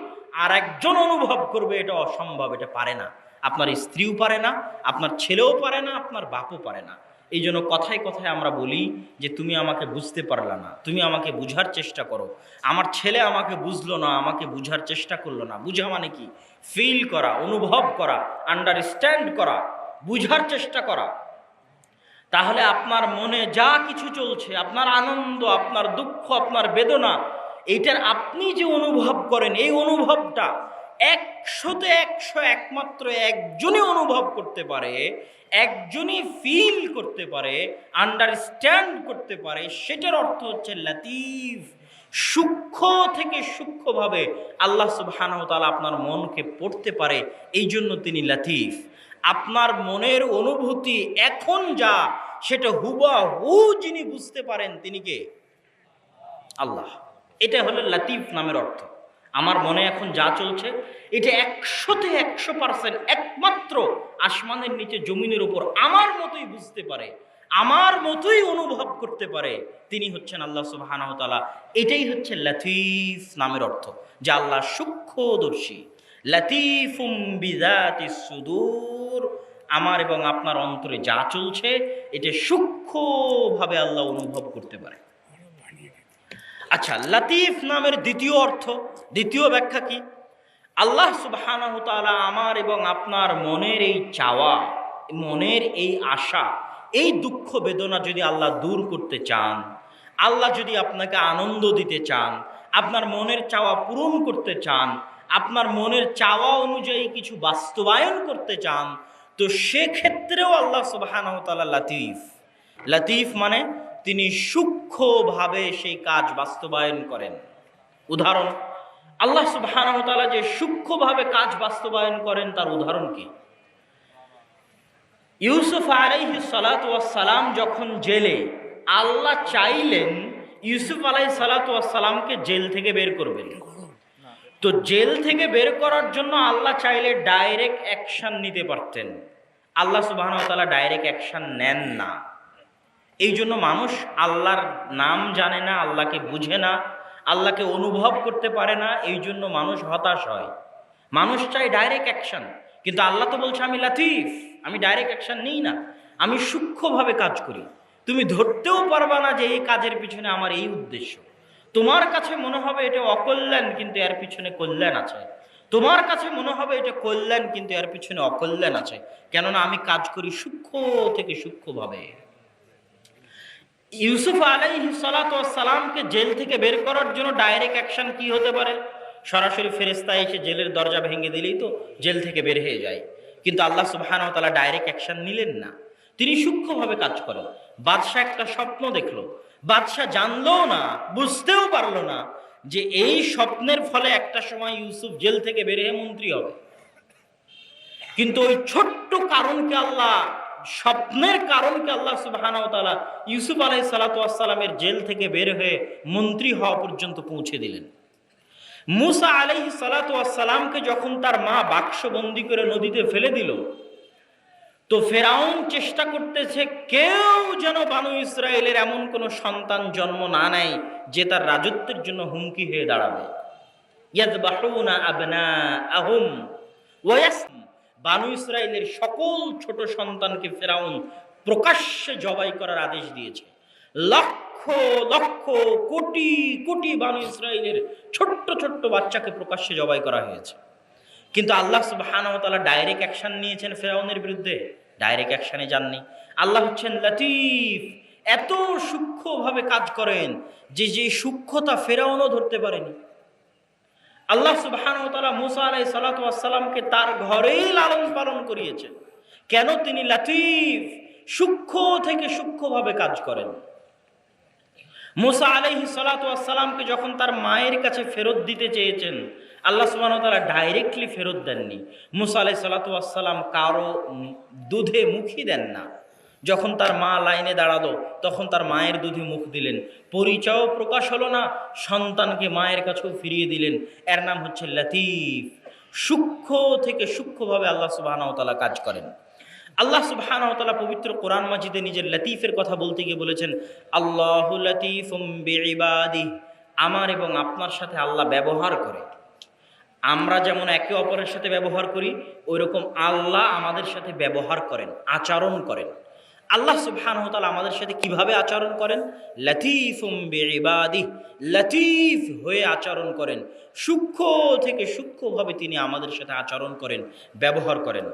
আর একজন অনুভব করবে এটা অসম্ভব, এটা পারে না। আপনার স্ত্রীও পারে না, আপনার ছেলেও পারে না, আপনার বাপও পারে না। এই জন্য কথায় কথায় আমরা বলি যে তুমি আমাকে বুঝতে পারলা না, তুমি আমাকে বুঝার চেষ্টা করো। আমার ছেলে আমাকে বুঝলো না, আমাকে বুঝার চেষ্টা করলো না। বুঝা মানে কি? ফিল করা, অনুভব করা, আন্ডারস্ট্যান্ড করা, বুঝার চেষ্টা করা। তাহলে আপনার মনে যা কিছু চলছে, আপনার আনন্দ, আপনার দুঃখ, আপনার বেদনা, এইটার আপনি যে অনুভব করেন, এই অনুভবটা 100-তে 100 একমাত্র একজনই অনুভব করতে পারে, একজনই ফিল করতে পারে, আন্ডারস্ট্যান্ড করতে পারে। সেটার অর্থ হচ্ছে লতিফ। সূক্ষ্ম থেকে সূক্ষ্মভাবে আল্লাহ সুবহানাহু ওয়া তাআলা আপনার মনকে পড়তে পারে, এই জন্য তিনি লতিফ। আপনার মনের অনুভূতি এখন যা, সেটা হুবহু যিনি বুঝতে পারেন তিনি কে? আল্লাহ। এটা হলো লতিফ নামের অর্থ। আমার মনে এখন যা চলছে এটা 100-তে 100% একমাত্র আসমানের নিচে জমিনের উপর আমার মতোই বুঝতে পারে, আমার মতোই অনুভব করতে পারে, তিনি হচ্ছেন আল্লাহ সুবহানাহু ওয়া তাআলা। এটাই হচ্ছে লতিফ নামের অর্থ, যে আল্লাহ সূক্ষ্মদর্শী। লতিফুম বিযাতিস সুদূর, আমার এবং আপনার অন্তরে যা চলছে এটা সূক্ষ্মভাবে আল্লাহ অনুভব করতে পারে। আচ্ছা, লতিফ নামের দ্বিতীয় অর্থ, দ্বিতীয় ব্যাখ্যা কি? আল্লাহ সুবহানাহু ওয়া তাআলা আমার এবং আপনার মনের এই চাওয়া, মনের এই আশা, এই দুঃখ বেদনা যদি আল্লাহ দূর করতে চান, আল্লাহ যদি আপনাকে আনন্দ দিতে চান, আপনার মনের চাওয়া পূরণ করতে চান, আপনার মনের চাওয়া অনুযায়ী কিছু বাস্তবায়ন করতে চান, তো সেক্ষেত্রেও আল্লাহ সুবহানাহু ওয়া তাআলা লতিফ। লতিফ মানে তিনি সূক্ষ্মভাবে সেই কাজ বাস্তবায়ন করেন। উদাহরণ, আল্লাহ সুবহানাহু ওয়া তাআলা যে সূক্ষ্মভাবে কাজ বাস্তবায়ন করেন তার উদাহরণ কি? ইউসুফ আলাইহিস সালাতু ওয়াস সালাম যখন জেলে, আল্লাহ চাইলেন ইউসুফ আলাইহিস সালাতু ওয়াস সালামকে জেল থেকে বের করবেন। তো জেল থেকে বের করার জন্য আল্লাহ চাইলে ডাইরেক্ট অ্যাকশন নিতে পারতেন। আল্লাহ সুবহানাহু ওয়া তাআলা ডাইরেক্ট অ্যাকশন নেন না। এই জন্য মানুষ আল্লাহর নাম জানে না, আল্লাহকে বুঝে না, আল্লাহকে অনুভব করতে পারে না। এই জন্য মানুষ হতাশ হয়। মানুষ চায় ডাইরেক্ট অ্যাকশন, কিন্তু আল্লাহ তো বলছে আমি লতিফ, আমি ডাইরেক্ট অ্যাকশন নিই না, আমি সূক্ষ্মভাবে কাজ করি। তুমি ধরতেও পারবা না যে এই কাজের পিছনে আমার এই উদ্দেশ্য। তোমার কাছে মনে হবে এটা অকল্যাণ, কিন্তু এর পিছনে কল্যাণ আছে। তোমার কাছে মনে হবে এটা কল্যাণ, কিন্তু এর পিছনে অকল্যাণ আছে। কেননা আমি কাজ করি সূক্ষ্ম থেকে সূক্ষ্মভাবে। ইউসুফ আলাইহিস সালাতু ওয়াস সালামকে জেল থেকে বের করার জন্য ডাইরেক্ট অ্যাকশন কি হতে পারে? সরাসরি ফেরেশতা এসে জেলের দরজা ভেঙে দিলেই তো জেল থেকে বের হয়ে যায়। কিন্তু আল্লাহ সুবহানাহু ওয়া তাআলা ডাইরেক্ট অ্যাকশন নিলেন না, তিনি সূক্ষ্মভাবে কাজ করেন। বাদশা একটা স্বপ্ন দেখলো, বাদশা জানলো না, বুঝতেও পারলো না যে এই স্বপ্নের ফলে একটা সময় ইউসুফ জেল থেকে বের হয়ে মন্ত্রী হবে। কিন্তু ওই ছোট্ট কারণকে আল্লাহ, স্বপ্নের কারণকে আল্লাহ সুবহানাহু ওয়া তাআলা ইউসুফ আলাইহিস সালাতু ওয়াস সালামের জেল থেকে বের হয়ে মন্ত্রী হওয়া পর্যন্ত পৌঁছে দিলেন। মুসা আলাইহিস সালাতু ওয়াস সালামকে যখন তার মা বাক্সবন্দি করে নদীতে ফেলে দিল, তো ফেরাউন চেষ্টা করতেছে কেউ যেন বানু ইসরায়েলের এমন কোনো সন্তান জন্ম না নেয় যে তার রাজত্বের জন্য হুমকি হয়ে দাঁড়াবে। ইয়াযবাহুনা আবনাআহুম ওয়া বানু ইসরায়েলের সকল ছোট সন্তানকে ফেরাউন প্রকাশ্যে জবাই করার আদেশ দিয়েছে। লক্ষ লক্ষ কোটি কোটি বানু ইসরায়েলের ছোট্ট ছোট্ট বাচ্চাকে প্রকাশ্যে জবাই করা হয়েছে। কিন্তু আল্লাহ সুবহানাহু ওয়া তাআলা ডাইরেক্ট অ্যাকশন নিয়েছেন ফেরাউনের বিরুদ্ধে? ডাইরেক্ট অ্যাকশনে যাননি। আল্লাহ হচ্ছেন লতিফ, এত সূক্ষ্মভাবে কাজ করেন যে সূক্ষ্মতা ফেরাউনও ধরতে পারেনি। আল্লাহ সুবহানাহু ওয়া তাআলা মুসা আলাইহিস সালাতু ওয়াস সালামকে তার ঘরেই লালন পালন করিয়েছেন। কেন? তিনি লতিফ, সূক্ষ্ম থেকে সূক্ষ্মভাবে কাজ করেন। মুসা আলাইহিস সালাতু ওয়াস সালামকে যখন তার মায়ের কাছে ফেরত দিতে চেয়েছেন, আল্লাহ সুবহানাহু ওয়া তাআলা ডাইরেক্টলি ফেরত দেননি। মুসা আলাইহিস সালাতু ওয়াস সালাম কারো দুধে মুখই দেন না। যখন তার মা লাইনে দাঁড়ালো তখন তার মায়ের দুধে মুখ দিলেন, পরিচয় প্রকাশ হলো না, সন্তানকে মায়ের কাছেও ফিরিয়ে দিলেন। এর নাম হচ্ছে লতিফ। সূক্ষ্ম থেকে সূক্ষ্মভাবে আল্লাহ সুবহানাহু ওয়া তাআলা কাজ করেন। আল্লাহ সুবহানাহু ওয়া তাআলা পবিত্র কোরআন মাজিদে নিজের লতিফের কথা বলতে গিয়ে বলেছেন, আল্লাহু লতিফুম বিইবাদিহি, আমার এবং আপনার সাথে আল্লাহ ব্যবহার করে। আমরা যেমন একে অপরের সাথে ব্যবহার করি, ওইরকম আল্লাহ আমাদের সাথে ব্যবহার করেন, আচরণ করেন। আল্লাহ সুবহানাহু ওয়া তাআলা আমাদের সাথে কিভাবে আচরণ করেন? লতীফুম বিইবাদিহি, লতীফ হয়ে আচরণ করেন, সূক্ষ্ম থেকে সূক্ষ্মভাবে তিনি আমাদের সাথে আচরণ করেন, ব্যবহার করেন।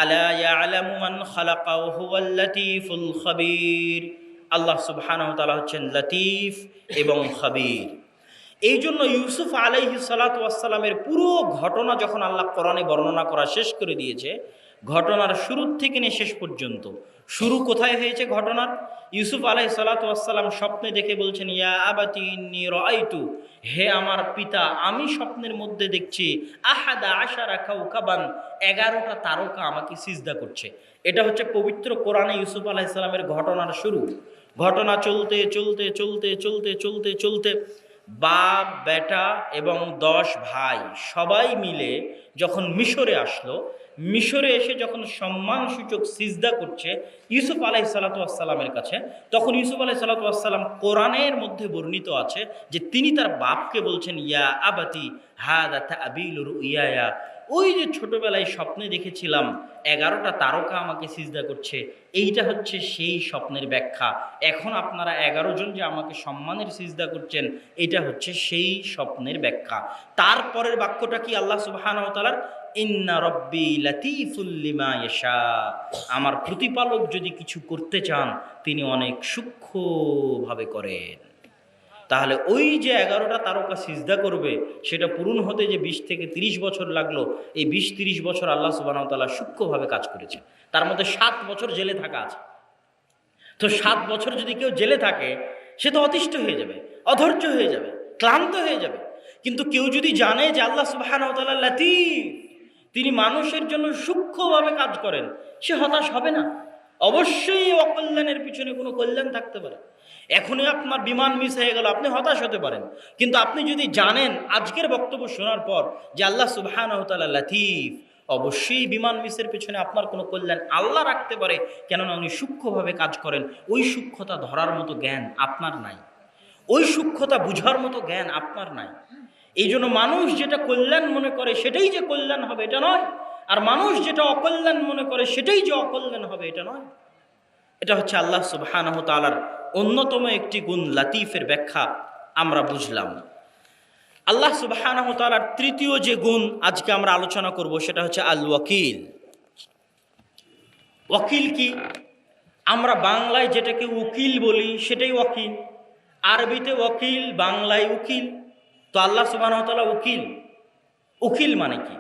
আলা ইয়ালামু মান খালাকা ওয়া হুয়াল লতীফুল খাবীর। আল্লাহ সুবহানাহু ওয়া তাআলা হচ্ছেন লতীফ এবং খাবীর। এই জন্য ইউসুফ আলাইহিস সালাতু ওয়াস সালামের পুরো ঘটনা যখন আল্লাহ কোরআনে বর্ণনা করা শেষ করে দিয়েছে, ঘটনার শুরু থেকে নিয়ে শেষ পর্যন্ত, শুরু কোথায় হয়েছে ঘটনার? ইউসুফ আলাইহিস সালাতু ওয়াস সালাম স্বপ্নে দেখে বলছেন, ইয়া আবাতি ইন্নী রাআইতু, হে আমার পিতা, আমি স্বপ্নের মধ্যে দেখছি আহাদা আশারা কাওকাবান, 11টা তারকা আমাকে সিজদা করছে। এটা হচ্ছে পবিত্র কোরআনে ইউসুফ আলাইহিস সালামের ঘটনার শুরু। ঘটনা চলতে চলতে চলতে চলতে চলতে চলতে বাপ, বেটা এবং 10 ভাই সবাই মিলে যখন মিশরে আসলো, মিশরে এসে যখন সম্মানসূচক সিজদা করছে ইউসুফ আলাইহিস সালাতু ওয়াস সালামের কাছে, তখন ইউসুফ আলাইহিস সালাতু ওয়াস সালাম, কোরআনের মধ্যে বর্ণিত আছে যে তিনি তার বাপকে বলছেন, ইয়া আবাতি হাযা তা'বীলু রুইয়ায়া, ওই যে ছোটবেলায় স্বপ্নে দেখেছিলাম 11টা তারকা আমাকে সিজদা করছে, এইটা হচ্ছে সেই স্বপ্নের ব্যাখ্যা। এখন আপনারা 11 জন যে আমাকে সম্মানের সিজদা করছেন, এটা হচ্ছে সেই স্বপ্নের ব্যাখ্যা। তারপরের বাক্যটা কি আল্লাহ সুবহানাহু ওয়া তাআলার? ইন্না রব্বি লাতীফুল লিমা ইয়াশা, আমার প্রতিপালক যদি কিছু করতে চান তিনি অনেক সূক্ষ্মভাবে করেন। তাহলে ওই যে 11টা তারকা সিজদা করবে, সেটা পূরণ হতে যে 20 থেকে 30 বছর লাগলো, এই 20-30 বছর আল্লাহ সুবহানাহু ওয়া তাআলা সূক্ষ্মভাবে কাজ করেছে। তার মধ্যে 7 বছর জেলে থাকা আছে। তো 7 বছর যদি কেউ জেলে থাকে, সে তো অতিষ্ঠ হয়ে যাবে, অধৈর্য হয়ে যাবে, ক্লান্ত হয়ে যাবে। কিন্তু কেউ যদি জানে যে আল্লাহ সুবহানাহু ওয়া তাআলা লতীফ, তিনি মানুষের জন্য সূক্ষ্মভাবে কাজ করেন, সে হতাশ হবে না। অবশ্যই অকল্যাণের পিছনে কোনো কল্যাণ থাকতে পারে। এখনই আপনার বিমান মিস হয়ে গেল, আপনি হতাশ হতে পারেন। কিন্তু আপনি যদি জানেন আজকের বক্তব্য শোনার পর যে আল্লাহ সুবহানাহু ওয়া তাআলা লতীফ, অবশ্যই বিমান মিসের পেছনে আপনার কোনো কল্যাণ আল্লাহ রাখতে পারে, কেননা উনি সূক্ষ্মভাবে কাজ করেন। ওই সূক্ষ্মতা ধরার মতো জ্ঞান আপনার নাই, ওই সূক্ষ্মতা বুঝার মতো জ্ঞান আপনার নাই। এই জন্য মানুষ যেটা কল্যাণ মনে করে সেটাই যে কল্যাণ হবে এটা নয়, আর মানুষ যেটা অকল্যাণ মনে করে সেটাই যে অকল্যাণ হবে এটা নয়। এটা হচ্ছে আল্লাহ সুবহানাহু ওয়া তাআলার অন্যতম একটি গুণ, লতীফের ব্যাখ্যা আমরা বুঝলাম। আল্লাহ সুবহানাহু ওয়া তাআলার তৃতীয় যে গুণ আজকে আমরা আলোচনা করব, সেটা হচ্ছে আল ওয়াকিল। ওয়াকিল কি? আমরা বাংলায় যেটাকে উকিল বলি সেটাই ওয়াকিল, আরবিতে ওয়াকিল, বাংলায় উকিল। তো আল্লাহ সুবহানাহু ওয়া তাআলা উকিল। উকিল মানে কি?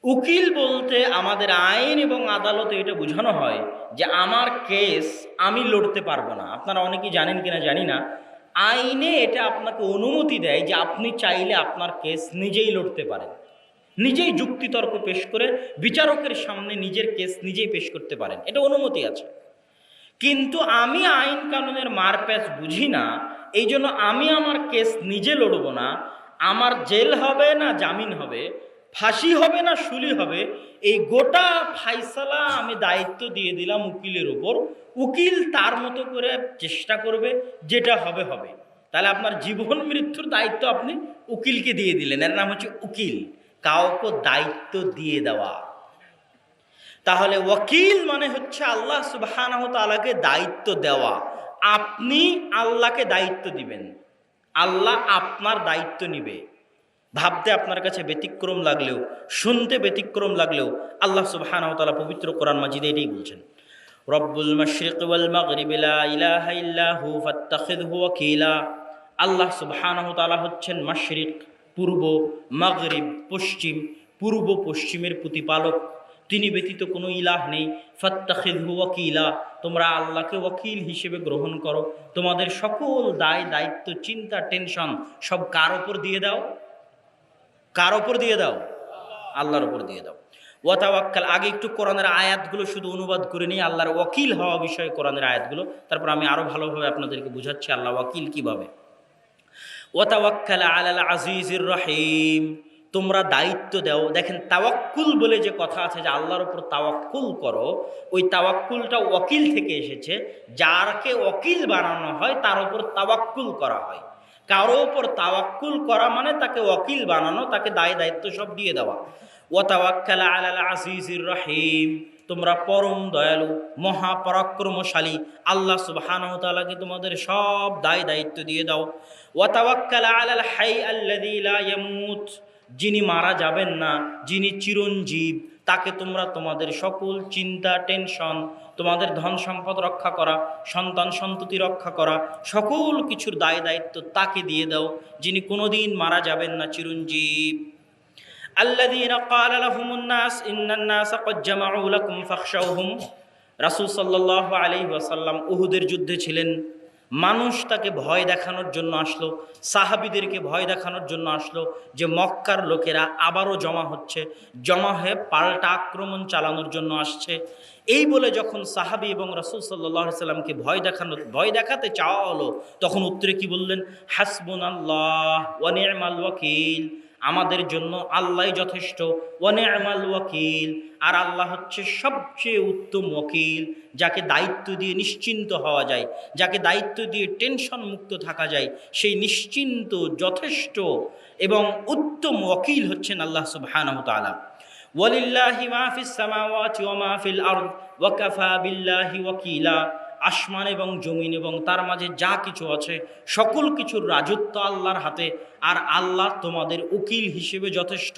উকিল বলতে আমাদের আইন এবং আদালতে এটা বোঝানো হয় যে আমার কেস আমি লড়তে পারবো না। আপনারা অনেকেই জানেন কিনা জানি না, আইনে এটা আপনাকে অনুমতি দেয় যে আপনি চাইলে আপনার কেস নিজেই লড়তে পারেন, নিজেই যুক্তিতর্ক পেশ করে বিচারকের সামনে নিজের কেস নিজেই পেশ করতে পারেন, এটা অনুমতি আছে। কিন্তু আমি আইন কানুনের মারপ্যাচ বুঝি না, এই জন্য আমি আমার কেস নিজে লড়ব না। আমার জেল হবে না জামিন হবে, ফাঁসি হবে না শুলি হবে, এই গোটা ফাইসালা আমি দায়িত্ব দিয়ে দিলাম উকিলের উপর। উকিল তার মতো করে চেষ্টা করবে, যেটা হবে হবে। তাহলে আপনার জীবন মৃত্যুর দায়িত্ব আপনি উকিলকে দিয়ে দিলেন, এর নাম হচ্ছে উকিল, কাউকে দায়িত্ব দিয়ে দেওয়া। তাহলে ওয়াকিল মানে হচ্ছে আল্লাহ সুবহানাহু ওয়া তাআলাকে দায়িত্ব দেওয়া। আপনি আল্লাহকে দায়িত্ব দিবেন, আল্লাহ আপনার দায়িত্ব নিবে। ভাবতে আপনার কাছে ব্যতিক্রম লাগলেও, শুনতে ব্যতিক্রম লাগলেও, আল্লাহ সুবহানাহু ওয়া তাআলা পবিত্র কোরআন মাজিদে এটাই বলছেন, রব্বুল মাশরিক ওয়াল মাগরিব লা ইলাহা ইল্লা হু ফাত্তাখিযহু ওয়াকিলা। আল্লাহ সুবহানাহু ওয়া তাআলা হচ্ছেন মাশরিক পূর্ব, মাগরিব পশ্চিম, পূর্ব পশ্চিমের প্রতিপালক, তিনি ব্যতীত কোনো ইলাহ নেই। ফাত্তাখিযহু ওয়াকিলা, তোমরা আল্লাহকে ওয়াকিল হিসেবে গ্রহণ করো। তোমাদের সকল দায় দায়িত্ব, চিন্তা, টেনশন সব কার ওপর দিয়ে দাও? কার ওপর দিয়ে দাও? আল্লাহর ওপর দিয়ে দাও। ওয়া তাওয়াক্কাল। আগে একটু কোরআনের আয়াতগুলো শুধু অনুবাদ করে নিই, আল্লাহর ওয়াকিল হওয়া বিষয়ে কোরআনের আয়াতগুলো, তারপর আমি আরো ভালোভাবে আপনাদেরকে বুঝাচ্ছি আল্লাহ ওয়াকিল কিভাবে। ওয়া তাওয়াক্কাল আলাল আজিজির রহিম, তোমরা দায়িত্ব দাও। দেখেন, তাওয়াক্কুল বলে যে কথা আছে যে আল্লাহর উপর তাওয়াক্কুল করো, ওই তাওয়াক্কুলটা ওয়াকিল থেকে এসেছে। যারকে ওয়াকিল বানানো হয় তার উপর তাওয়াক্কুল করা হয়। কারো উপর তাওয়াক্কুল করা মানে তাকে ওয়াকিল বানানো, তাকে দায় দায়িত্ব সব দিয়ে দেওয়া। ওয়া তাওয়াক্কাল আলাল আজিজির রহিম, তোমরা পরম দয়ালু মহাপরাক্রমশালী আল্লাহ সুবহানাহু ওয়া তাআলাকে তোমাদের সব দায় দায়িত্ব দিয়ে দাও। ওয়া তাওয়াক্কাল আলাল হাই আল্লাযী লা ইয়ামুত, যিনি মারা যাবেন না, যিনি চিরঞ্জীব, তাকে তোমরা তোমাদের সকল চিন্তা, টেনশন, তোমাদের ধন সম্পদ রক্ষা করা, সন্তান সন্ততি রক্ষা করা, সকল কিছুর দায় দায়িত্ব তাকে দিয়ে দাও, যিনি কোনোদিন মারা যাবেন না, চিরঞ্জীব। আল্লাযীনা ক্বালা লাহুমুন নাস ইন্নান নাসা ক্বাদ জামাউ লাকুম ফাখশাউহুম, রাসূল সাল্লাল্লাহু আলাইহি ওয়াসাল্লাম উহুদের যুদ্ধে ছিলেন। মানুষ তাকে ভয় দেখানোর জন্য আসলো, সাহাবীদেরকে ভয় দেখানোর জন্য আসলো যে মক্কার লোকেরা আবারও জমা হচ্ছে, জমা হয়ে পাল্টা আক্রমণ চালানোর জন্য আসছে। এই বলে যখন সাহাবী এবং রাসূল সাল্লাল্লাহু আলাইহি সাল্লামকে ভয় দেখাতে চাওয়া হলো, তখন উত্তরে কি বললেন? হাসবুনাল্লাহ ওয়া নি'মাল ওয়াকিল, আমাদের জন্য আল্লাহ যথেষ্ট, ওয়া নি'মাল ওয়াকিল, আর আল্লাহ হচ্ছে সবচেয়ে উত্তম ওয়াকিল, যাকে দায়িত্ব দিয়ে নিশ্চিন্ত হওয়া যায়, যাকে দায়িত্ব দিয়ে টেনশন মুক্ত থাকা যায়, সেই নিশ্চিন্ত, যথেষ্ট এবং উত্তম ওয়াকিল হচ্ছেন আল্লাহ সুবহানাহু ওয়া তাআলা। ওয়ালিল্লাহি মা ফিস সামাওয়াতি ওয়া মা ফিল আরদ ওয়া কাফা বিল্লাহি ওয়াকিলা, আসমান এবং জমিন এবং তার মাঝে যা কিছু আছে সকল কিছুর রাজত্ব আল্লাহর হাতে, আর আল্লাহ তোমাদের উকিল হিসেবে যথেষ্ট,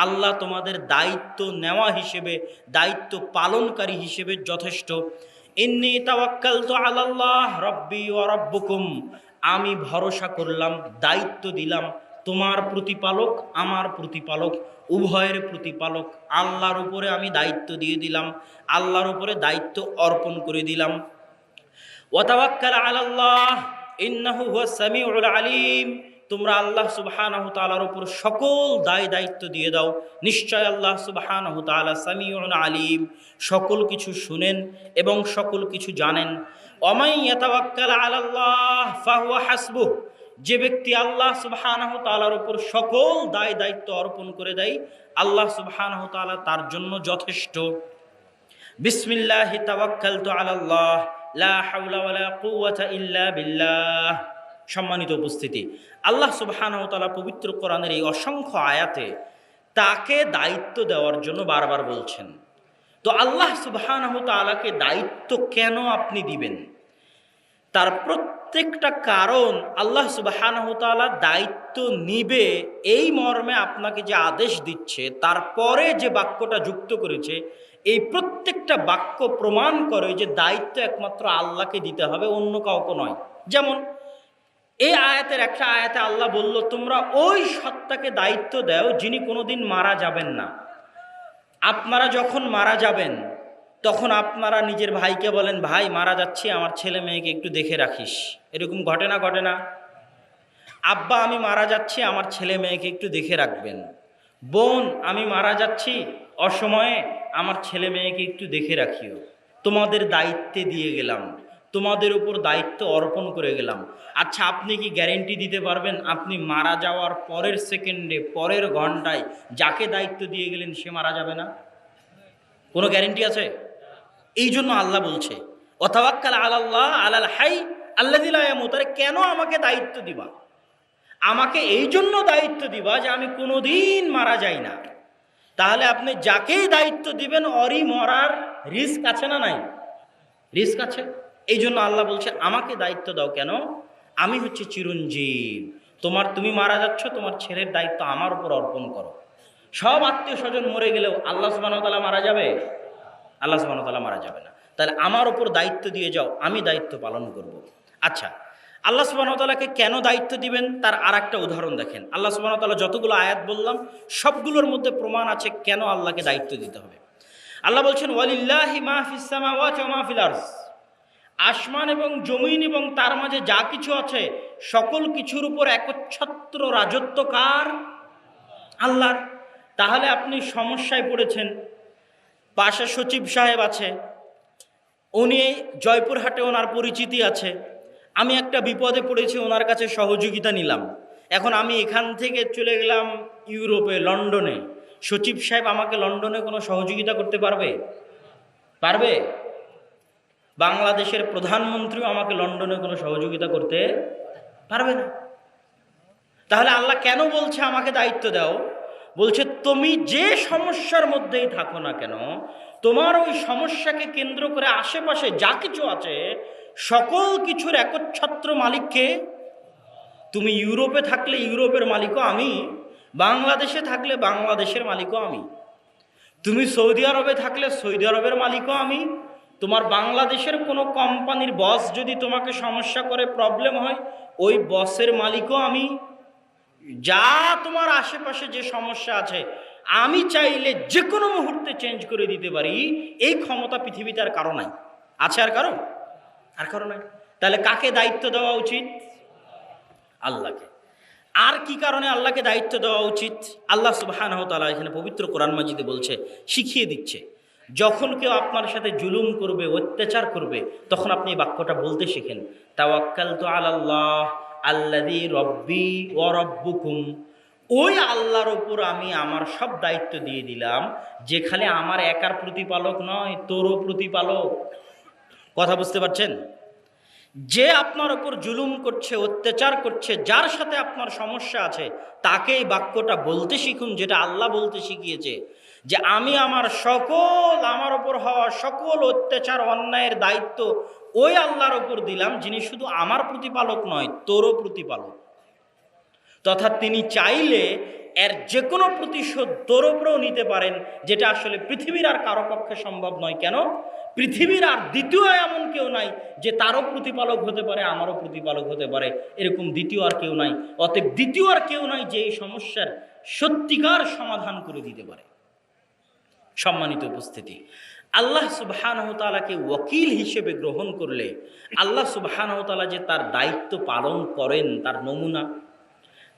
আল্লাহ তোমাদের দায়িত্ব নেওয়া হিসেবে, দায়িত্ব পালনকারী হিসেবে যথেষ্ট। ইন্নী তাওয়াক্কালতু আলাল্লাহ রাব্বি ওয়া রাব্বুকুম, আমি ভরসা করলাম, দায়িত্ব দিলাম তোমার প্রতিপালক, আমার প্রতিপালক, উভয়ের প্রতিপালক আল্লাহর উপরে আমি দায়িত্ব দিয়ে দিলাম, আল্লাহর উপরে দায়িত্ব অর্পণ করে দিলাম। ওয়া তাওয়াক্কাল আলাল্লাহ ইন্নাহু হুয়াস সামিউল আলিম, তোমরা আল্লাহ সুবহানাহু ওয়া তাআলার উপর সকল দায় দায়িত্ব দিয়ে দাও, নিশ্চয় আল্লাহ সুবহানাহু ওয়া তাআলা সামিউন আলিম, সকল কিছু শুনেন এবং সকল কিছু জানেন। ওয়া মান ইয়াতাওয়াক্কাল আলাল্লাহ ফাহুয়া হাসবুহ, যে ব্যক্তি আল্লাহ সুবহানাহু ওয়া তাআলার উপর সকল দায় দায়িত্ব অর্পণ করে দেয়, আল্লাহ সুবহানাহু ওয়া তাআলা তার জন্য যথেষ্ট। বিসমিল্লাহি তাওয়াক্কালতু আলাল্লাহ লা হাওলা ওয়ালা কুওয়াতা ইল্লা বিল্লাহ। সম্মানিত উপস্থিতি, আল্লাহ সুবহানাহু ওয়া তাআলা পবিত্র কোরআনের এই অসংখ্য আয়াতে তাকে দায়িত্ব দেওয়ার জন্য বারবার বলছেন। তো আল্লাহ সুবহানাহু ওয়া তাআলাকে দায়িত্ব কেন আপনি দিবেন? তার প্রত্যেকটা কারণ আল্লাহ সুবহানাহু ওয়া তাআলা দায়িত্ব নিবে এই মর্মে আপনাকে যে আদেশ দিচ্ছে, তারপরে যে বাক্যটা যুক্ত করেছে, এই প্রত্যেকটা বাক্য প্রমাণ করে যে দায়িত্ব একমাত্র আল্লাহকে দিতে হবে, অন্য কাউকে নয়। যেমন এই আয়াতের একটা আয়াতে আল্লাহ বলল, তোমরা ওই সত্তাকে দায়িত্ব দাও যিনি কোনোদিন মারা যাবেন না। আপনারা যখন মারা যাবেন তখন আপনারা নিজের ভাইকে বলেন, ভাই মারা যাচ্ছি, আমার ছেলে মেয়েকে একটু দেখে রাখিস। এরকম ঘটে না? ঘটে না? আব্বা আমি মারা যাচ্ছি, আমার ছেলে মেয়েকে একটু দেখে রাখবেন। বোন আমি মারা যাচ্ছি, অসময়ে আমার ছেলে মেয়েকে একটু দেখে রাখিও। তোমাদের দায়িত্বে দিয়ে গেলাম, তোমাদের উপর দায়িত্ব অর্পণ করে গেলাম। আচ্ছা, আপনি কি গ্যারেন্টি দিতে পারবেন আপনি মারা যাওয়ার পরের সেকেন্ডে, পরের ঘন্টায় যাকে দায়িত্ব দিয়ে গেলেন সে মারা যাবে না? কোনো গ্যারেন্টি আছে? এই জন্য আল্লাহ বলছে ওয়া তাওয়াক্কাল আলাল্লাহ আলাল হাই আল্লাযী লা ইয়ামুত। কেন আমাকে দায়িত্ব দিবা? আমাকে এই জন্য দায়িত্ব দিবা যে আমি কোনোদিন মারা যাই না। তাহলে আপনি যাকেই দায়িত্ব দিবেন ওরই মরার রিস্ক আছে না নাই? রিস্ক আছে। এই জন্য আল্লাহ বলছে আমাকে দায়িত্ব দাও। কেন? আমি হচ্ছে চিরঞ্জীব। তুমি মারা যাচ্ছ, তোমার ছেলের দায়িত্ব আমার উপর অর্পণ করো। সব আত্মীয় স্বজন মরে গেলেও আল্লাহ সুবহানাহু ওয়া তাআলা মারা যাবে? আল্লাহ সুবহানাহু ওয়া তাআলা মারা যাবে না। তাহলে আমার উপর দায়িত্ব দিয়ে যাও, আমি দায়িত্ব পালন করব। আচ্ছা, আল্লাহ সুবহানাহু ওয়া তাআলাকে কেন দায়িত্ব দিবেন তার আরেকটা উদাহরণ দেখেন। আল্লাহ সুবহানাহু ওয়া তাআলা যতগুলো আয়াত বললাম সবগুলোর মধ্যে প্রমাণ আছে কেন আল্লাহকে দায়িত্ব দিতে হবে। আল্লাহ বলছেন ওয়ালিল্লাহি মা ফিস সামাওয়াতি ওয়া মা ফিল আরদ, আসমান এবং জমিন এবং তার মাঝে যা কিছু আছে সকল কিছুর উপর একচ্ছত্র রাজত্ব কার? আল্লাহর। তাহলে আপনি সমস্যায় পড়েছেন, পাশে সচিব সাহেব আছে, উনি জয়পুরহাটে ওনার পরিচিতি আছে, আমি একটা বিপদে পড়েছি, ওনার কাছে সহযোগিতা নিলাম। এখন আমি এখান থেকে চলে গেলাম ইউরোপে, লন্ডনে। সচিব সাহেব আমাকে লন্ডনে কোনো সহযোগিতা করতে পারবে? পারবে? বাংলাদেশের প্রধানমন্ত্রীও আমাকে লন্ডনে কোনো সহযোগিতা করতে পারবে না। তাহলে আল্লাহ কেন বলছে আমাকে দায়িত্ব দাও? বলছে তুমি যে সমস্যার মধ্যেই থাকো না কেন, তোমার ওই সমস্যাকে কেন্দ্র করে আশেপাশে যা কিছু আছে সকল কিছুর একচ্ছত্র মালিককে। তুমি ইউরোপে থাকলে ইউরোপের মালিকও আমি, বাংলাদেশে থাকলে বাংলাদেশের মালিকও আমি, তুমি সৌদি আরবে থাকলে সৌদি আরবের মালিকও আমি, তোমার বাংলাদেশের কোনো কোম্পানির বস যদি তোমাকে সমস্যা করে, প্রবলেম হয়, ওই বসের মালিকও আমি। যা তোমার আশেপাশে যে সমস্যা আছে আমি চাইলে যে কোনো মুহূর্তে চেঞ্জ করে দিতে পারি। এই ক্ষমতা পৃথিবীতে আর কারো নাই। আছে আর কারো? আর কারো নাই। তাহলে কাকে দায়িত্ব দেওয়া উচিত? আল্লাহকে। আর কি কারণে আল্লাহকে দায়িত্ব দেওয়া উচিত? আল্লাহ সুবহানাহু ওয়া তাআলা এখানে পবিত্র কোরআন মাজিদে বলছে, শিখিয়ে দিচ্ছে, যখন কেউ আপনার সাথে জুলুম করবে, অত্যাচার করবে, তখন আপনি এই বাক্যটা বলতে শিখেন, তাওয়াক্কালতু আলাল্লাহ আল্লাযী রব্বি ওয়া রব্বুকুম। ওই আল্লাহর উপর আমি আমার সব দায়িত্ব দিয়ে দিলাম, যেখানে আমার একার প্রতিপালক নয়, তোরও প্রতিপালক। কথা বুঝতে পারছেন? যে আপনার ওপর জুলুম করছে, অত্যাচার করছে, যার সাথে আপনার সমস্যা আছে, তাকে এই বাক্যটা বলতে শিখুন, যেটা আল্লাহ বলতে শিখিয়েছে, যে আমি আমার ওপর হওয়া সকল অত্যাচার অন্যায়ের দায়িত্ব ওই আল্লাহর ওপর দিলাম, যিনি শুধু আমার প্রতিপালক নয়, তোরও প্রতিপালক। তথা তিনি চাইলে এর যে কোনো প্রতিশোধ তোর উপরেও নিতে পারেন, যেটা আসলে পৃথিবীর আর কারো পক্ষে সম্ভব নয়। কেন? পৃথিবীর আর দ্বিতীয় এমন কেউ নাই যে তারও প্রতিপালক হতে পারে, আমারও প্রতিপালক হতে পারে, এরকম দ্বিতীয় আর কেউ নাই। অতএব দ্বিতীয় আর কেউ নাই যে এই সমস্যার সত্যিকার সমাধান করে দিতে পারে। সম্মানিত উপস্থিতি, আল্লাহ সুবহানাহু ওয়া তাআলাকে ওয়াকিল হিসেবে গ্রহণ করলে আল্লাহ সুবহানাহু ওয়া তাআলা যে তার দায়িত্ব পালন করেন,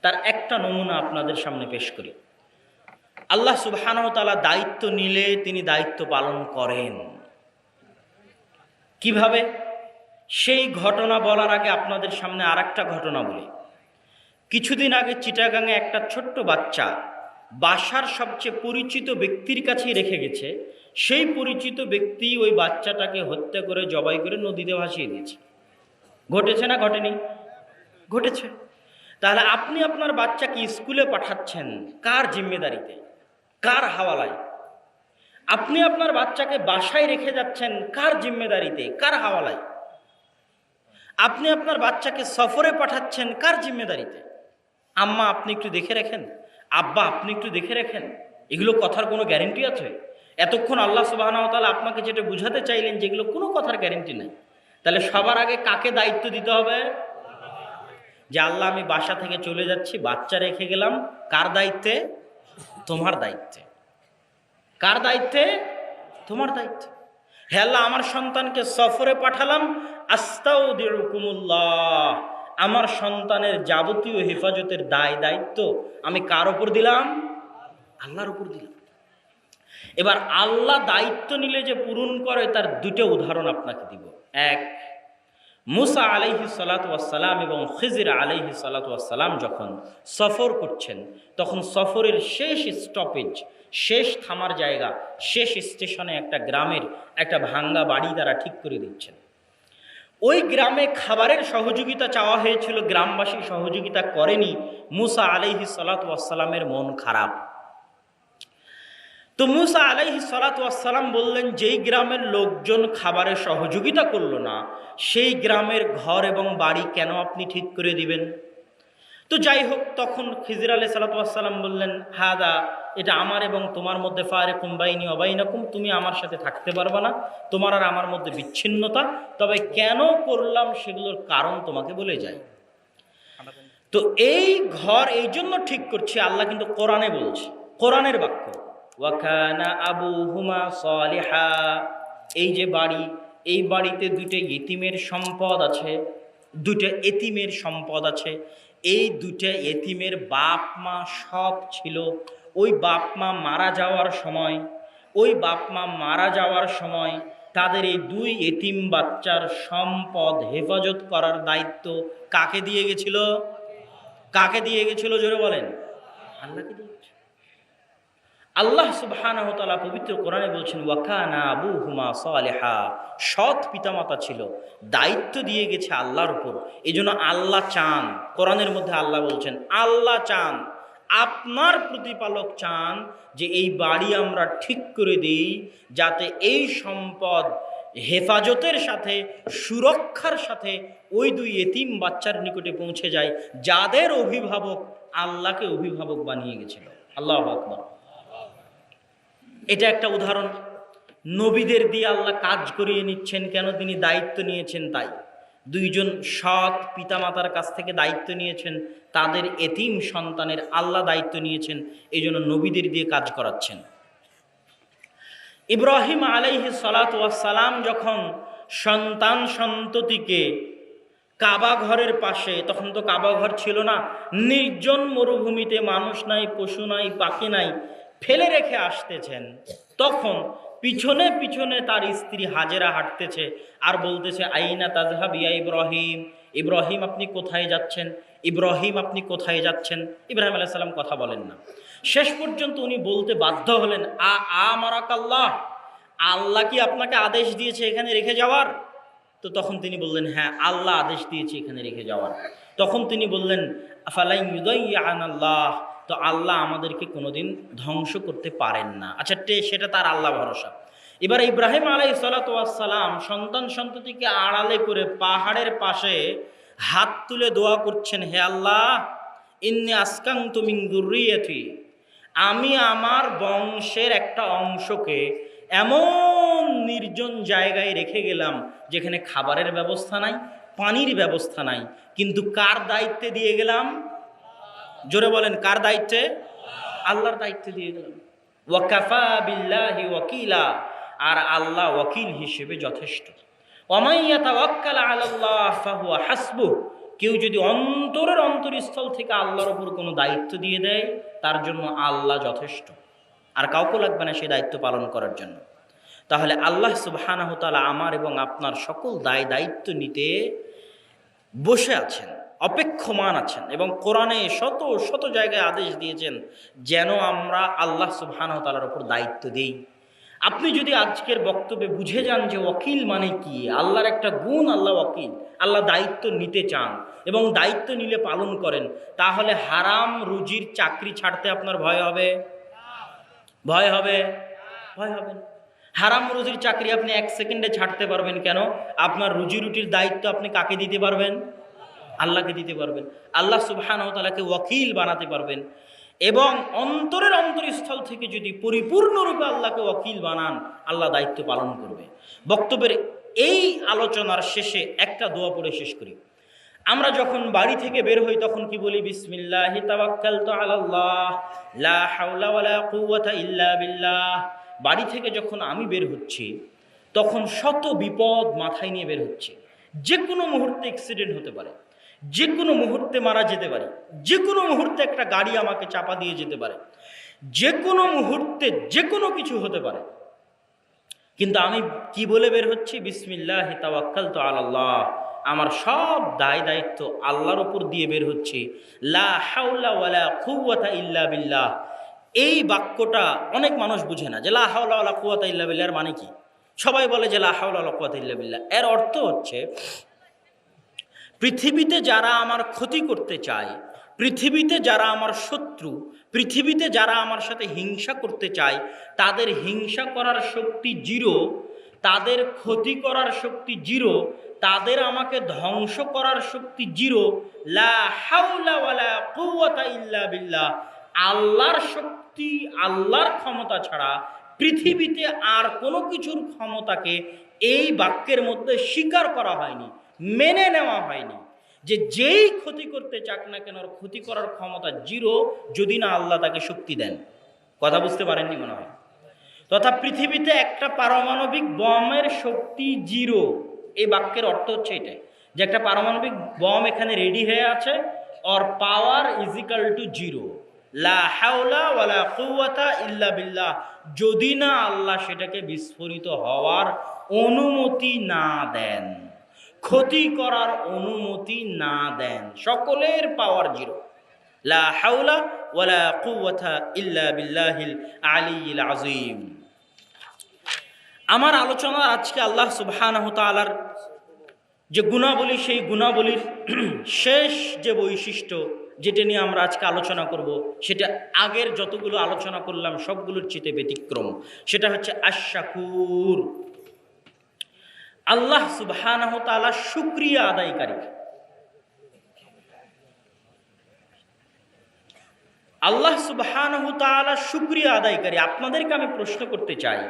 তার একটা নমুনা আপনাদের সামনে পেশ করি। আল্লাহ সুবহানাহু ওয়া তাআলা দায়িত্ব নিলে তিনি দায়িত্ব পালন করেন। কিভাবে? সেই ঘটনা বলার আগে আপনাদের সামনে আরেকটা ঘটনা বলি। কিছুদিন আগে চিটাগাংয়ে একটা ছোট্ট বাচ্চা বাসার সবচেয়ে পরিচিত ব্যক্তির কাছেই রেখে গেছে। সেই পরিচিত ব্যক্তি ওই বাচ্চাটাকে হত্যা করে, জবাই করে নদীতে ভাসিয়ে দিয়েছে। ঘটেছে না ঘটেনি? ঘটেছে। তাহলে আপনি আপনার বাচ্চাকে স্কুলে পাঠাচ্ছেন কার জিম্মেদারিতে, কার হাওয়ালায়? আপনি আপনার বাচ্চাকে বাসায় রেখে যাচ্ছেন কার জিম্মেদারিতে, কার হাওয়ালায়? আপনি আপনার বাচ্চাকে সফরে পাঠাচ্ছেন কার জিম্মেদারিতে? আম্মা আপনি একটু দেখে রাখেন, আব্বা আপনি একটু দেখে রাখেন, এগুলো কথার কোনো গ্যারেন্টি আছে? এতক্ষণ আল্লাহ সুবহানাহু ওয়া তাআলা আপনাকে যেটা বুঝাতে চাইলেন, যেগুলো কোনো কথার গ্যারেন্টি নেই। তাহলে সবার আগে কাকে দায়িত্ব দিতে হবে? যে আল্লাহ আমি বাসা থেকে চলে যাচ্ছি, বাচ্চা রেখে গেলাম, কার দায়িত্বে? তোমার দায়িত্বে। কার দায়িত্বে? তোমার দায়িত্বে। হে আল্লাহ, আমার সন্তানকে সফরে পাঠালাম, আস্তাউদিউকুমুল্লাহ, আমার সন্তানের যাবতীয় হেফাজতের দায়িত্ব আমি কার উপর দিলাম? আল্লাহর উপর দিলাম। এবার আল্লাহ দায়িত্ব নিলে যে পূরণ করে, তার দুটো উদাহরণ আপনাকে দিব। এক, মুসা আলাইহিস সালাতু ওয়াস সালাম এবং খিজির আলাইহিস সালাতু ওয়াস সালাম যখন সফর করছেন, তখন সফরের শেষ স্টপেজ, শেষ থামার জায়গা, শেষ স্টেশনে একটা গ্রামের একটা ভাঙ্গা বাড়ি তারা ঠিক করে দিচ্ছেন। ওই গ্রামে খাবারের সহযোগিতা চাওয়া হয়েছিল, গ্রামবাসী সহযোগিতা করেনি। মুসা আলাইহিস সালাতু ওয়াস সালামের মন খারাপ। তো মুসা আলাইহিস সালাতু ওয়াস সালাম বললেন, যেই গ্রামের লোকজন খাবারের সহযোগিতা করলো না, সেই গ্রামের ঘর এবং বাড়ি কেন আপনি ঠিক করে দিবেন? তো যাই হোক, তখন খিজির আলাইহিস সালাতু ওয়াস সালাম বললেন, হাদা, এটা আমার এবং তোমার মধ্যে ফারিকুম বাইনি ওয়া বাইনাকুম, তুমি আমার সাথে থাকতে পারবে না, তোমার আর আমার মধ্যে বিচ্ছিন্নতা। তবে কেন করলাম সেগুলোর কারণ তোমাকে বলে যাই। তো এই ঘর এই জন্য ঠিক করছি, আল্লাহ কিন্তু কোরআনে বলছে, কোরআনের বাক্য, ওয়াকানা আবুহুমা সালিহা। এই যে বাড়ি, এই বাড়িতে দুটো ইতিমের সম্পদ আছে, দুটো এতিমের সম্পদ আছে। এই দুটো এতিমের বাপ মা সব ছিল। ওই বাপ মা মারা যাওয়ার সময় তাদের এই দুই এতিম বাচ্চার সম্পদ হেফাজত করার দায়িত্ব কাকে দিয়ে গেছিল? কাকে দিয়ে গেছিল? জোরে বলেন। আল্লাহকে দিয়ে গেছিল। আল্লাহ সুবহানাহু ওয়া তাআলা পবিত্র কোরআনে বলছেন ওয়াকানা আবুহুমা সালিহা, সৎ পিতামাতা ছিল, দায়িত্ব দিয়ে গেছে আল্লাহর উপর। এজন্য আল্লাহ চান, কোরআনের মধ্যে আল্লাহ বলছেন, আল্লাহ চান, আপনার প্রতিপালক চান যে এই বাড়ি আমরা ঠিক করে দিই, যাতে এই সম্পদ হেফাজতের সাথে, সুরক্ষার সাথে ওই দুই এতিম বাচ্চার নিকটে পৌঁছে যায়, যাদের অভিভাবক আল্লাহকে অভিভাবক বানিয়ে গেছিল। আল্লাহু আকবার। এটা একটা উদাহরণ। নবীদের দিয়ে আল্লাহ কাজ করিয়ে নিচ্ছেন কেন? তিনি দায়িত্ব নিয়েছেন তাই। দুইজন সৎ পিতামাতার কাছ থেকে দায়িত্ব নিয়েছেন, তাদের এতিম সন্তানের আল্লাহ দায়িত্ব নিয়েছেন, এই জন্য নবীদের দিয়ে কাজ করাচ্ছেন। ইব্রাহিম আলাইহিস সালাতু ওয়াস সালাম যখন সন্তান সন্ততিকে কাবা ঘরের পাশে, তখন তো কাবা ঘর ছিল না, নির্জন মরুভূমিতে মানুষ নাই, পশু নাই, পাখি নাই, ফেলে রেখে আসতেছেন, তখন পিছনে পিছনে তার স্ত্রী হাজেরা হাঁটতেছে আর বলতেছে আইনা তাজহাব ইয়া ইব্রাহিম, ইব্রাহিম আপনি কোথায় যাচ্ছেন, ইব্রাহিম আপনি কোথায় যাচ্ছেন। ইব্রাহিম আলাইহিস সালাম কথা বলেন না। শেষ পর্যন্ত উনি বলতে বাধ্য হলেন আমারাকাল্লাহ, আল্লাহ কি আপনাকে আদেশ দিয়েছে এখানে রেখে যাওয়ার? তো তখন তিনি বললেন হ্যাঁ, আল্লাহ আদেশ দিয়েছে এখানে রেখে যাওয়ার। তখন তিনি বললেন আফালাই ইউদাইয়ানাল্লাহ, তো আল্লাহ আমাদেরকে কোনোদিন ধ্বংস করতে পারেন না। আচ্ছা, সেটা তার আল্লাহ ভরসা। এবার ইব্রাহিম আলাইহিস সালাতু ওয়াস সালাম সন্তান সন্ততিকে আড়ালে করে পাহাড়ের পাশে হাত তুলে দোয়া করছেন, হে আল্লাহ, ইন্নী আসকানতু মিন যুররিয়াতি, আমি আমার বংশের একটা অংশকে এমন নির্জন জায়গায় রেখে গেলাম যেখানে খাবারের ব্যবস্থা নাই, পানির ব্যবস্থা নাই, কিন্তু কার দায়িত্বে দিয়ে গেলাম? জোরে বলেন, কার দায়িত্বে? আল্লাহর দায়িত্বে দিয়ে গেলাম। ওয়াকাফা বিল্লাহি ওয়াকিলা, আর আল্লাহ ওয়াকিল হিসেবে যথেষ্ট। ওয়ামান ইয়াতাওয়াক্কাল আলাল্লাহ ফাহুয়া হাসবুহ, কেউ যদি অন্তরের অন্তরস্থল থেকে আল্লাহর উপর কোনো দায়িত্ব দিয়ে দেয়, তার জন্য আল্লাহ যথেষ্ট, আর কাউকে লাগবে না সেই দায়িত্ব পালন করার জন্য। তাহলে আল্লাহ সুবহানাহু ওয়া তাআলা আমার এবং আপনার সকল দায়িত্ব নিতে বসে আছেন, অপেক্ষমান আছেন, এবং কোরআনে শত শত জায়গায় আদেশ দিয়েছেন যেন আমরা আল্লাহ সুবহানাহু ওয়া তাআলার উপর দায়িত্ব দেই। আপনি যদি আজকের বক্তব্যে বুঝে যান যে ওয়াকিল মানে কি, আল্লাহর একটা গুণ, আল্লাহ ওয়াকিল, আল্লাহ দায়িত্ব নিতে চান এবং দায়িত্ব নিলে পালন করেন, তাহলে হারাম রুজির চাকরি ছাড়তে আপনার ভয় হবে? ভয় হবে? ভয় হবে না। হারাম রুজির চাকরি আপনি 1 সেকেন্ডে ছাড়তে পারবেন। কেন? আপনার রুজি রুটির দায়িত্ব আপনি কাকে দিতে পারবেন? আল্লাহকে দিতে পারবেন। আল্লাহ সুবহানাহু ওয়া তাআলাকে ওয়াকিল বানাতে পারবেন। এবং অন্তরের অন্তরস্থল থেকে যদি পরিপূর্ণরূপে আল্লাহকে ওয়াকিল বানান, আল্লাহ দায়িত্ব পালন করবে। বক্তব্যের এই আলোচনার শেষে একটা দোয়া পড়ে শেষ করি। আমরা যখন বাড়ি থেকে বের হই তখন কি বলি? বিসমিল্লাহি তাওয়াক্কালতু আলাল্লাহ লা হাওলা ওয়ালা কুওয়াতা ইল্লা বিল্লাহ। বাড়ি থেকে যখন আমি বের হচ্ছি তখন শত বিপদ মাথায় নিয়ে বের হচ্ছে। যে কোনো মুহূর্তে অ্যাক্সিডেন্ট হতে পারে, যে কোনো মুহূর্তে মারা যেতে পারে, যে কোনো মুহূর্তে একটা গাড়ি আমাকে চাপা দিয়ে যেতে পারে, যে কোনো মুহূর্তে যে কোনো কিছু হতে পারে। কিন্তু আমি কি বলে বের হচ্ছি? বিসমিল্লাহি তাওয়াক্কালতু আলাল্লাহ, আমার সব দায়িত্ব আল্লাহর উপর দিয়ে বের হচ্ছে। লা হাওলা ওয়ালা কুওয়াতা ইল্লা বিল্লাহ। এই বাক্যটা অনেক মানুষ বুঝে না যে লা হাওলা ওয়ালা কুওয়াতা ইল্লা বিল্লাহ এর মানে কি। সবাই বলে যে লা হাওলা ওয়ালা কুওয়াতা ইল্লা বিল্লাহ। এর অর্থ হচ্ছে পৃথিবীতে যারা আমার ক্ষতি করতে চায়, পৃথিবীতে যারা আমার শত্রু, পৃথিবীতে যারা আমার সাথে হিংসা করতে চায়, তাদের হিংসা করার শক্তি জিরো, তাদের ক্ষতি করার শক্তি জিরো, তাদের আমাকে ধ্বংস করার শক্তি জিরো। লা হাওলা ওয়ালা কুওয়াতা ইল্লা বিল্লাহ। আল্লাহর শক্তি, আল্লাহর ক্ষমতা ছাড়া পৃথিবীতে আর কোনো কিছুর ক্ষমতাকে এই বাক্যের মধ্যে স্বীকার করা হয়নি, মেনে নেওয়া হয়নি। যে যেই ক্ষতি করতে চাক না কেন, ক্ষতি করার ক্ষমতা জিরো, যদি না আল্লাহ তাকে শক্তি দেন। কথা বুঝতে পারেননি মনে হয়। তথা পৃথিবীতে একটা পারমাণবিক বমের শক্তি জিরো। এই বাক্যের অর্থ হচ্ছে এটাই, যে একটা পারমাণবিক বম এখানে রেডি হয়ে আছে, or power is equal to zero. লা হাওলা ওয়ালা কুওয়াতা ইল্লা বিল্লাহ। যদি না আল্লাহ সেটাকে বিস্ফোরিত হওয়ার অনুমতি না দেন, ক্ষতি করার অনুমতি না দেন, সকলের পাওয়ার জিরো। লা হাওলা ওয়ালা কুওয়াতা ইল্লা বিল্লাহিল আলিয়্যিল আযীম। আমার আলোচনা আজকে আল্লাহ সুবহানাহু তাআলার যে গুণাবলী, সেই গুণাবলীর শেষ যে বৈশিষ্ট্য যেটা নিয়ে আমরা আজকে আলোচনা করব, সেটা আগের যতগুলো আলোচনা করলাম সবগুলোর চেয়ে ব্যতিক্রম। সেটা হচ্ছে আশ-শাকুর। আল্লাহ সুবহানাহু তাআলা শুকরিয়া আদায়কারী। আল্লাহ সুবহানাহু তাআলা শুকরিয়া আদায়কারী। আপনাদেরকে আমি প্রশ্ন করতে চাই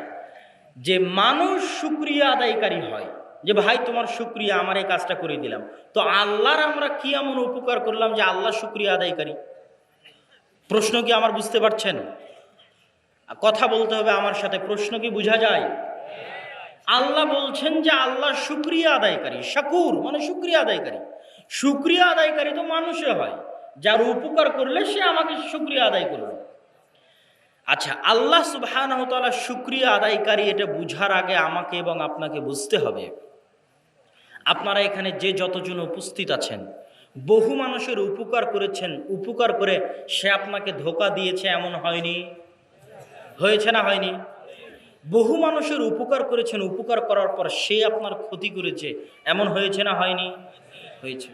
যে মানুষ শুকরিয়া আদায়কারী হয়, যে ভাই তোমার শুকরিয়া, আমার এই কাজটা করে দিলাম, তো আল্লাহর আমরা কি এমন উপকার করলাম যে আল্লাহ শুকরিয়া আদায়কারী? প্রশ্ন কি আমার বুঝতে পারছেন? কথা বলতে হবে আমার সাথে, প্রশ্ন কি বোঝা যায়? আল্লাহ বলছেন যে আল্লাহ শুকরিয়া আদায়কারী। শাকুর মানে শুকরিয়া আদায়কারী। শুকরিয়া আদায়কারী তো মানুষে হয়, যার উপকার করলে সে আমাকে শুকরিয়া আদায় করবে। আচ্ছা, আল্লাহ সুবহানাহু ওয়া তাআলা শুকরিয়া আদায়কারী, এটা বুঝার আগে আমাকে এবং আপনাকে বুঝতে হবে, আপনারা এখানে যে যতজন উপস্থিত আছেন, বহু মানুষের উপকার করেছেন, উপকার করে সে আপনাকে ধোঁকা দিয়েছে এমন হয়নি? হয়েছে না হয়নি? বহু মানুষের উপকার করেছেন, উপকার করার পর সে আপনার ক্ষতি করেছে এমন হয়েছে না হয়নি? হয়েছে।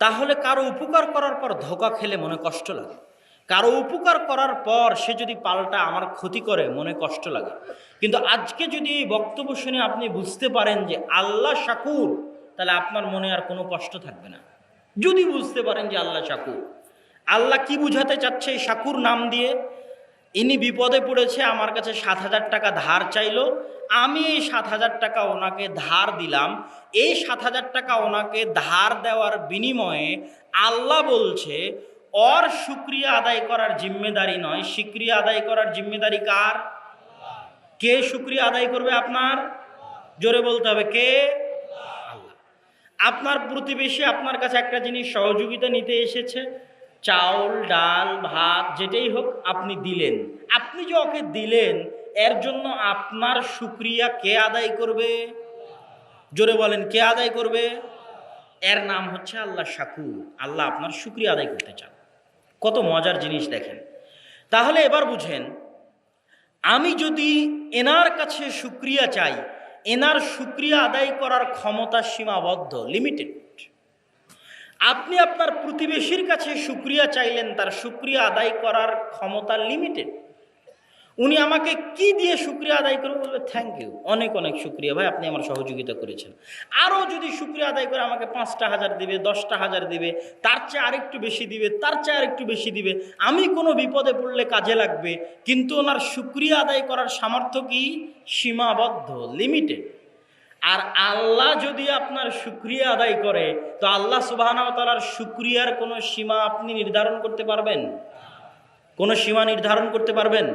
তাহলে কারো উপকার করার পর ধোঁকা খেলে মনে কষ্ট লাগে, কারো উপকার করার পর সে যদি পাল্টা আমার ক্ষতি করে মনে কষ্ট লাগে। কিন্তু আজকে যদি এই বক্তব্য শুনে আপনি বুঝতে পারেন যে আল্লাহ শাকুর, তাহলে আপনার মনে আর কোনো কষ্ট থাকবে না। যদি বুঝতে পারেন যে আল্লাহ শাকুর, আল্লাহ কি বুঝাতে চাচ্ছে এই শাকুর নাম দিয়ে? ইনি বিপদে পড়েছে, আমার কাছে ৭,০০০ টাকা ধার চাইলো, আমি এই ৭,০০০ টাকা ওনাকে ধার দিলাম। এই ৭,০০০ টাকা ওনাকে ধার দেওয়ার বিনিময়ে আল্লাহ বলছে ওর শুকরিয়া আদায় করার জিম্মেদারি নয়, শুকরিয়া আদায় করার জিম্মেদারি কার? কে শুকরিয়া আদায় করবে আপনার? জোরে বলতে হবে, কে? আল্লাহ। আপনার প্রতিবেশী আপনার কাছে একটা জিনিস সহযোগিতা নিতে এসেছে, চাউল, ডাল, ভাত, যেটাই হোক আপনি দিলেন। আপনি যে ওকে দিলেন, এর জন্য আপনার শুকরিয়া কে আদায় করবে? জোরে বলেন, কে আদায় করবে? এর নাম হচ্ছে আল্লাহ শাকুর। আল্লাহ আপনার শুকরিয়া আদায় করতে চান। কত মজার জিনিস দেখেন। তাহলে এবার বুঝেন, আমি যদি এনার কাছে শুকরিয়া চাই, এনার শুকরিয়া আদায় করার ক্ষমতা সীমাবদ্ধ, লিমিটেড। আপনি আপনার প্রতিবেশীর কাছে শুকরিয়া চাইলেন, তার শুকরিয়া আদায় করার ক্ষমতা লিমিটেড। উনি আমাকে কি দিয়ে শুকরিয়া আদায় করবে? বলবে থ্যাংক ইউ, অনেক অনেক শুকরিয়া ভাই, আপনি আমার সহযোগিতা করেছেন। আরও যদি শুকরিয়া আদায় করে আমাকে ৫টা হাজার দিবে, 10টা হাজার দিবে, তার চেয়ে আরেকটু বেশি দিবে, তার চেয়ে আরেকটু বেশি দিবে, আমি কোনো বিপদে পড়লে কাজে লাগবে। কিন্তু ওনার শুকরিয়া আদায় করার সামর্থ্য কি? সীমাবদ্ধ, লিমিটেড। আর আল্লাহ যদি আপনার শুকরিয়া আদায় করে, তো আল্লাহ সুবহানাহু ওয়া তাআলার শুকরিয়ার কোনো সীমা আপনি নির্ধারণ করতে পারবেন? কোনো সীমা নির্ধারণ করতে পারবেন?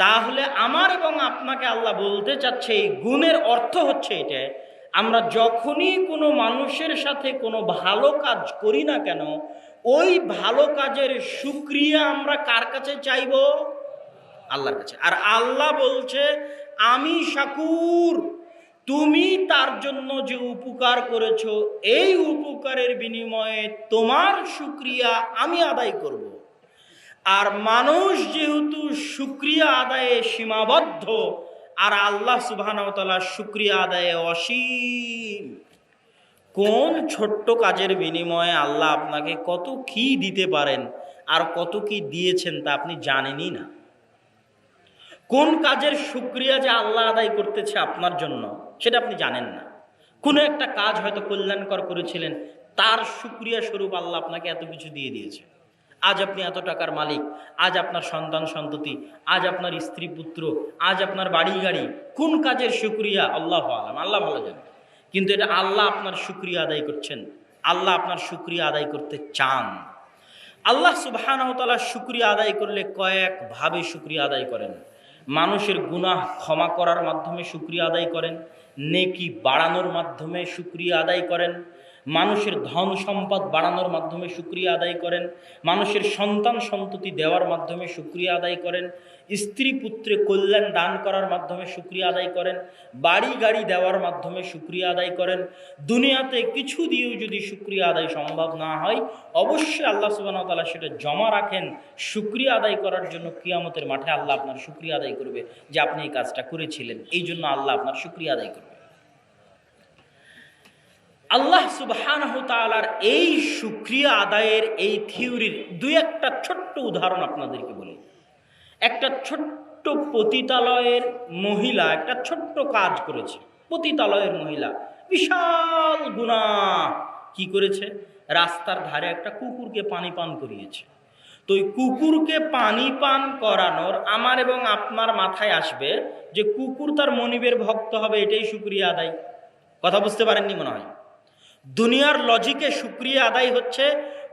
তাহলে আমার এবং আপনাকে আল্লাহ বলতে চাচ্ছে, এই গুণের অর্থ হচ্ছে এটা, আমরা যখনই কোনো মানুষের সাথে কোনো ভালো কাজ করি না কেন, ওই ভালো কাজের শুকরিয়া আমরা কার কাছে চাইব? আল্লাহর কাছে। আর আল্লাহ বলছে আমি শাকুর, তুমি তার জন্য যে উপকার করেছো, এই উপকারের বিনিময়ে তোমার শুকরিয়া আমি আদায় করব। আর মানুষ যেহেতু শুকরিয়া আদায়ে সীমাবদ্ধ, আর আল্লাহ সুবহানাহু ওয়া তাআলা শুকরিয়া আদায়ে অসীম। কোন ছোট্ট কাজের বিনিময়ে আল্লাহ আপনাকে কত কি দিতে পারেন, আর কত কি দিয়েছেন তা আপনি জানেনই না। কোন কাজের শুকরিয়া যে আল্লাহ আদায় করতেছে আপনার জন্য, সেটা আপনি জানেন না। কোনো একটা কাজ হয়তো কল্যাণকর করেছিলেন, তার শুকরিয়া স্বরূপ আল্লাহ আপনাকে এত কিছু দিয়ে দিয়েছে। আজ আপনি এত টাকার মালিক, আজ আপনার সন্তান সন্ততি, আজ আপনার স্ত্রী পুত্র, আজ আপনার বাড়ি গাড়ি। কোন কাজের শুকরিয়া আল্লাহু আলাম, আল্লাহ ভালো জানেন। কিন্তু এটা আল্লাহ আপনার শুকরিয়া আদায় করছেন, আল্লাহ আপনার শুকরিয়া আদায় করতে চান। আল্লাহ সুবহানাহু ওয়া তাআলা শুকরিয়া আদায় করলে কয়েকভাবে শুকরিয়া আদায় করেন। মানুষের গুনাহ ক্ষমা করার মাধ্যমে শুকরিয়া আদায় করেন, নেকি বাড়ানোর মাধ্যমে শুকরিয়া আদায় করেন, মানুষের ধন সম্পদ বাড়ানোর মাধ্যমে শুকরিয়া আদায় করেন, মানুষের সন্তান সন্ততি দেওয়ার মাধ্যমে শুকরিয়া আদায় করেন, স্ত্রী পুত্রে কল্যাণ দান করার মাধ্যমে শুকরিয়া আদায় করেন, বাড়ি গাড়ি দেওয়ার মাধ্যমে শুকরিয়া আদায় করেন। দুনিয়াতে কিছু দিয়েও যদি শুকরিয়া আদায় সম্ভব না হয়, অবশ্যই আল্লাহ সুবহানাহু ওয়া তাআলা সেটা জমা রাখেন শুকরিয়া আদায় করার জন্য। কিয়ামতের মাঠে আল্লাহ আপনার শুকরিয়া আদায় করবে যে আপনি এই কাজটা করেছিলেন, এই জন্য আল্লাহ আপনার শুকরিয়া আদায় করবে। আল্লাহ সুবহানাহু ওয়া তাআলার এই শুকরিয়া আদায়ের এই থিওরির দুই একটা ছোট্ট উদাহরণ আপনাদেরকে বলি। একটা ছোট্ট পতিতালয়ের মহিলা একটা ছোট্ট কাজ করেছে। পতিতালয়ের মহিলা বিশাল গুনাহ কি করেছে? রাস্তার ধারে একটা কুকুরকে পানি পান করিয়েছে। তো ওই কুকুরকে পানি পান করানোর আমার এবং আপনার মাথায় আসবে যে কুকুর তার মনিবের ভক্ত হবে, এটাই শুকরিয়া আদায়। কথা বুঝতে পারেননি মনে হয়। দুনিয়ার লজিকে শুকরিয়া আদায় হচ্ছে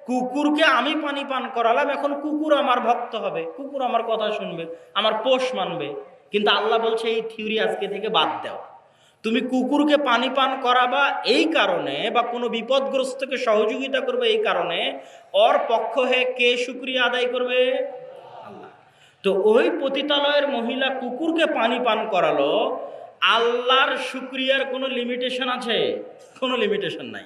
কুকুরকে আমি পানি পান করালাম, এখন কুকুর আমার ভক্ত হবে, কুকুর আমার কথা শুনবে, আমার পোষ মানবে। কিন্তু আল্লাহ বলছে এই থিওরি আজকে থেকে বাদ দাও। তুমি কুকুরকে পানি পান করাবা এই কারণে, বা কোনো বিপদগ্রস্তকে সহযোগিতা করবে এই কারণে, ওর পক্ষ হয়ে কে শুকরিয়া আদায় করবে? আল্লাহ। তো ওই পতিতালয়ের মহিলা কুকুরকে পানি পান করালো, আল্লাহর শুকরিয়ার কোনো লিমিটেশন আছে? কোনো লিমিটেশন নাই।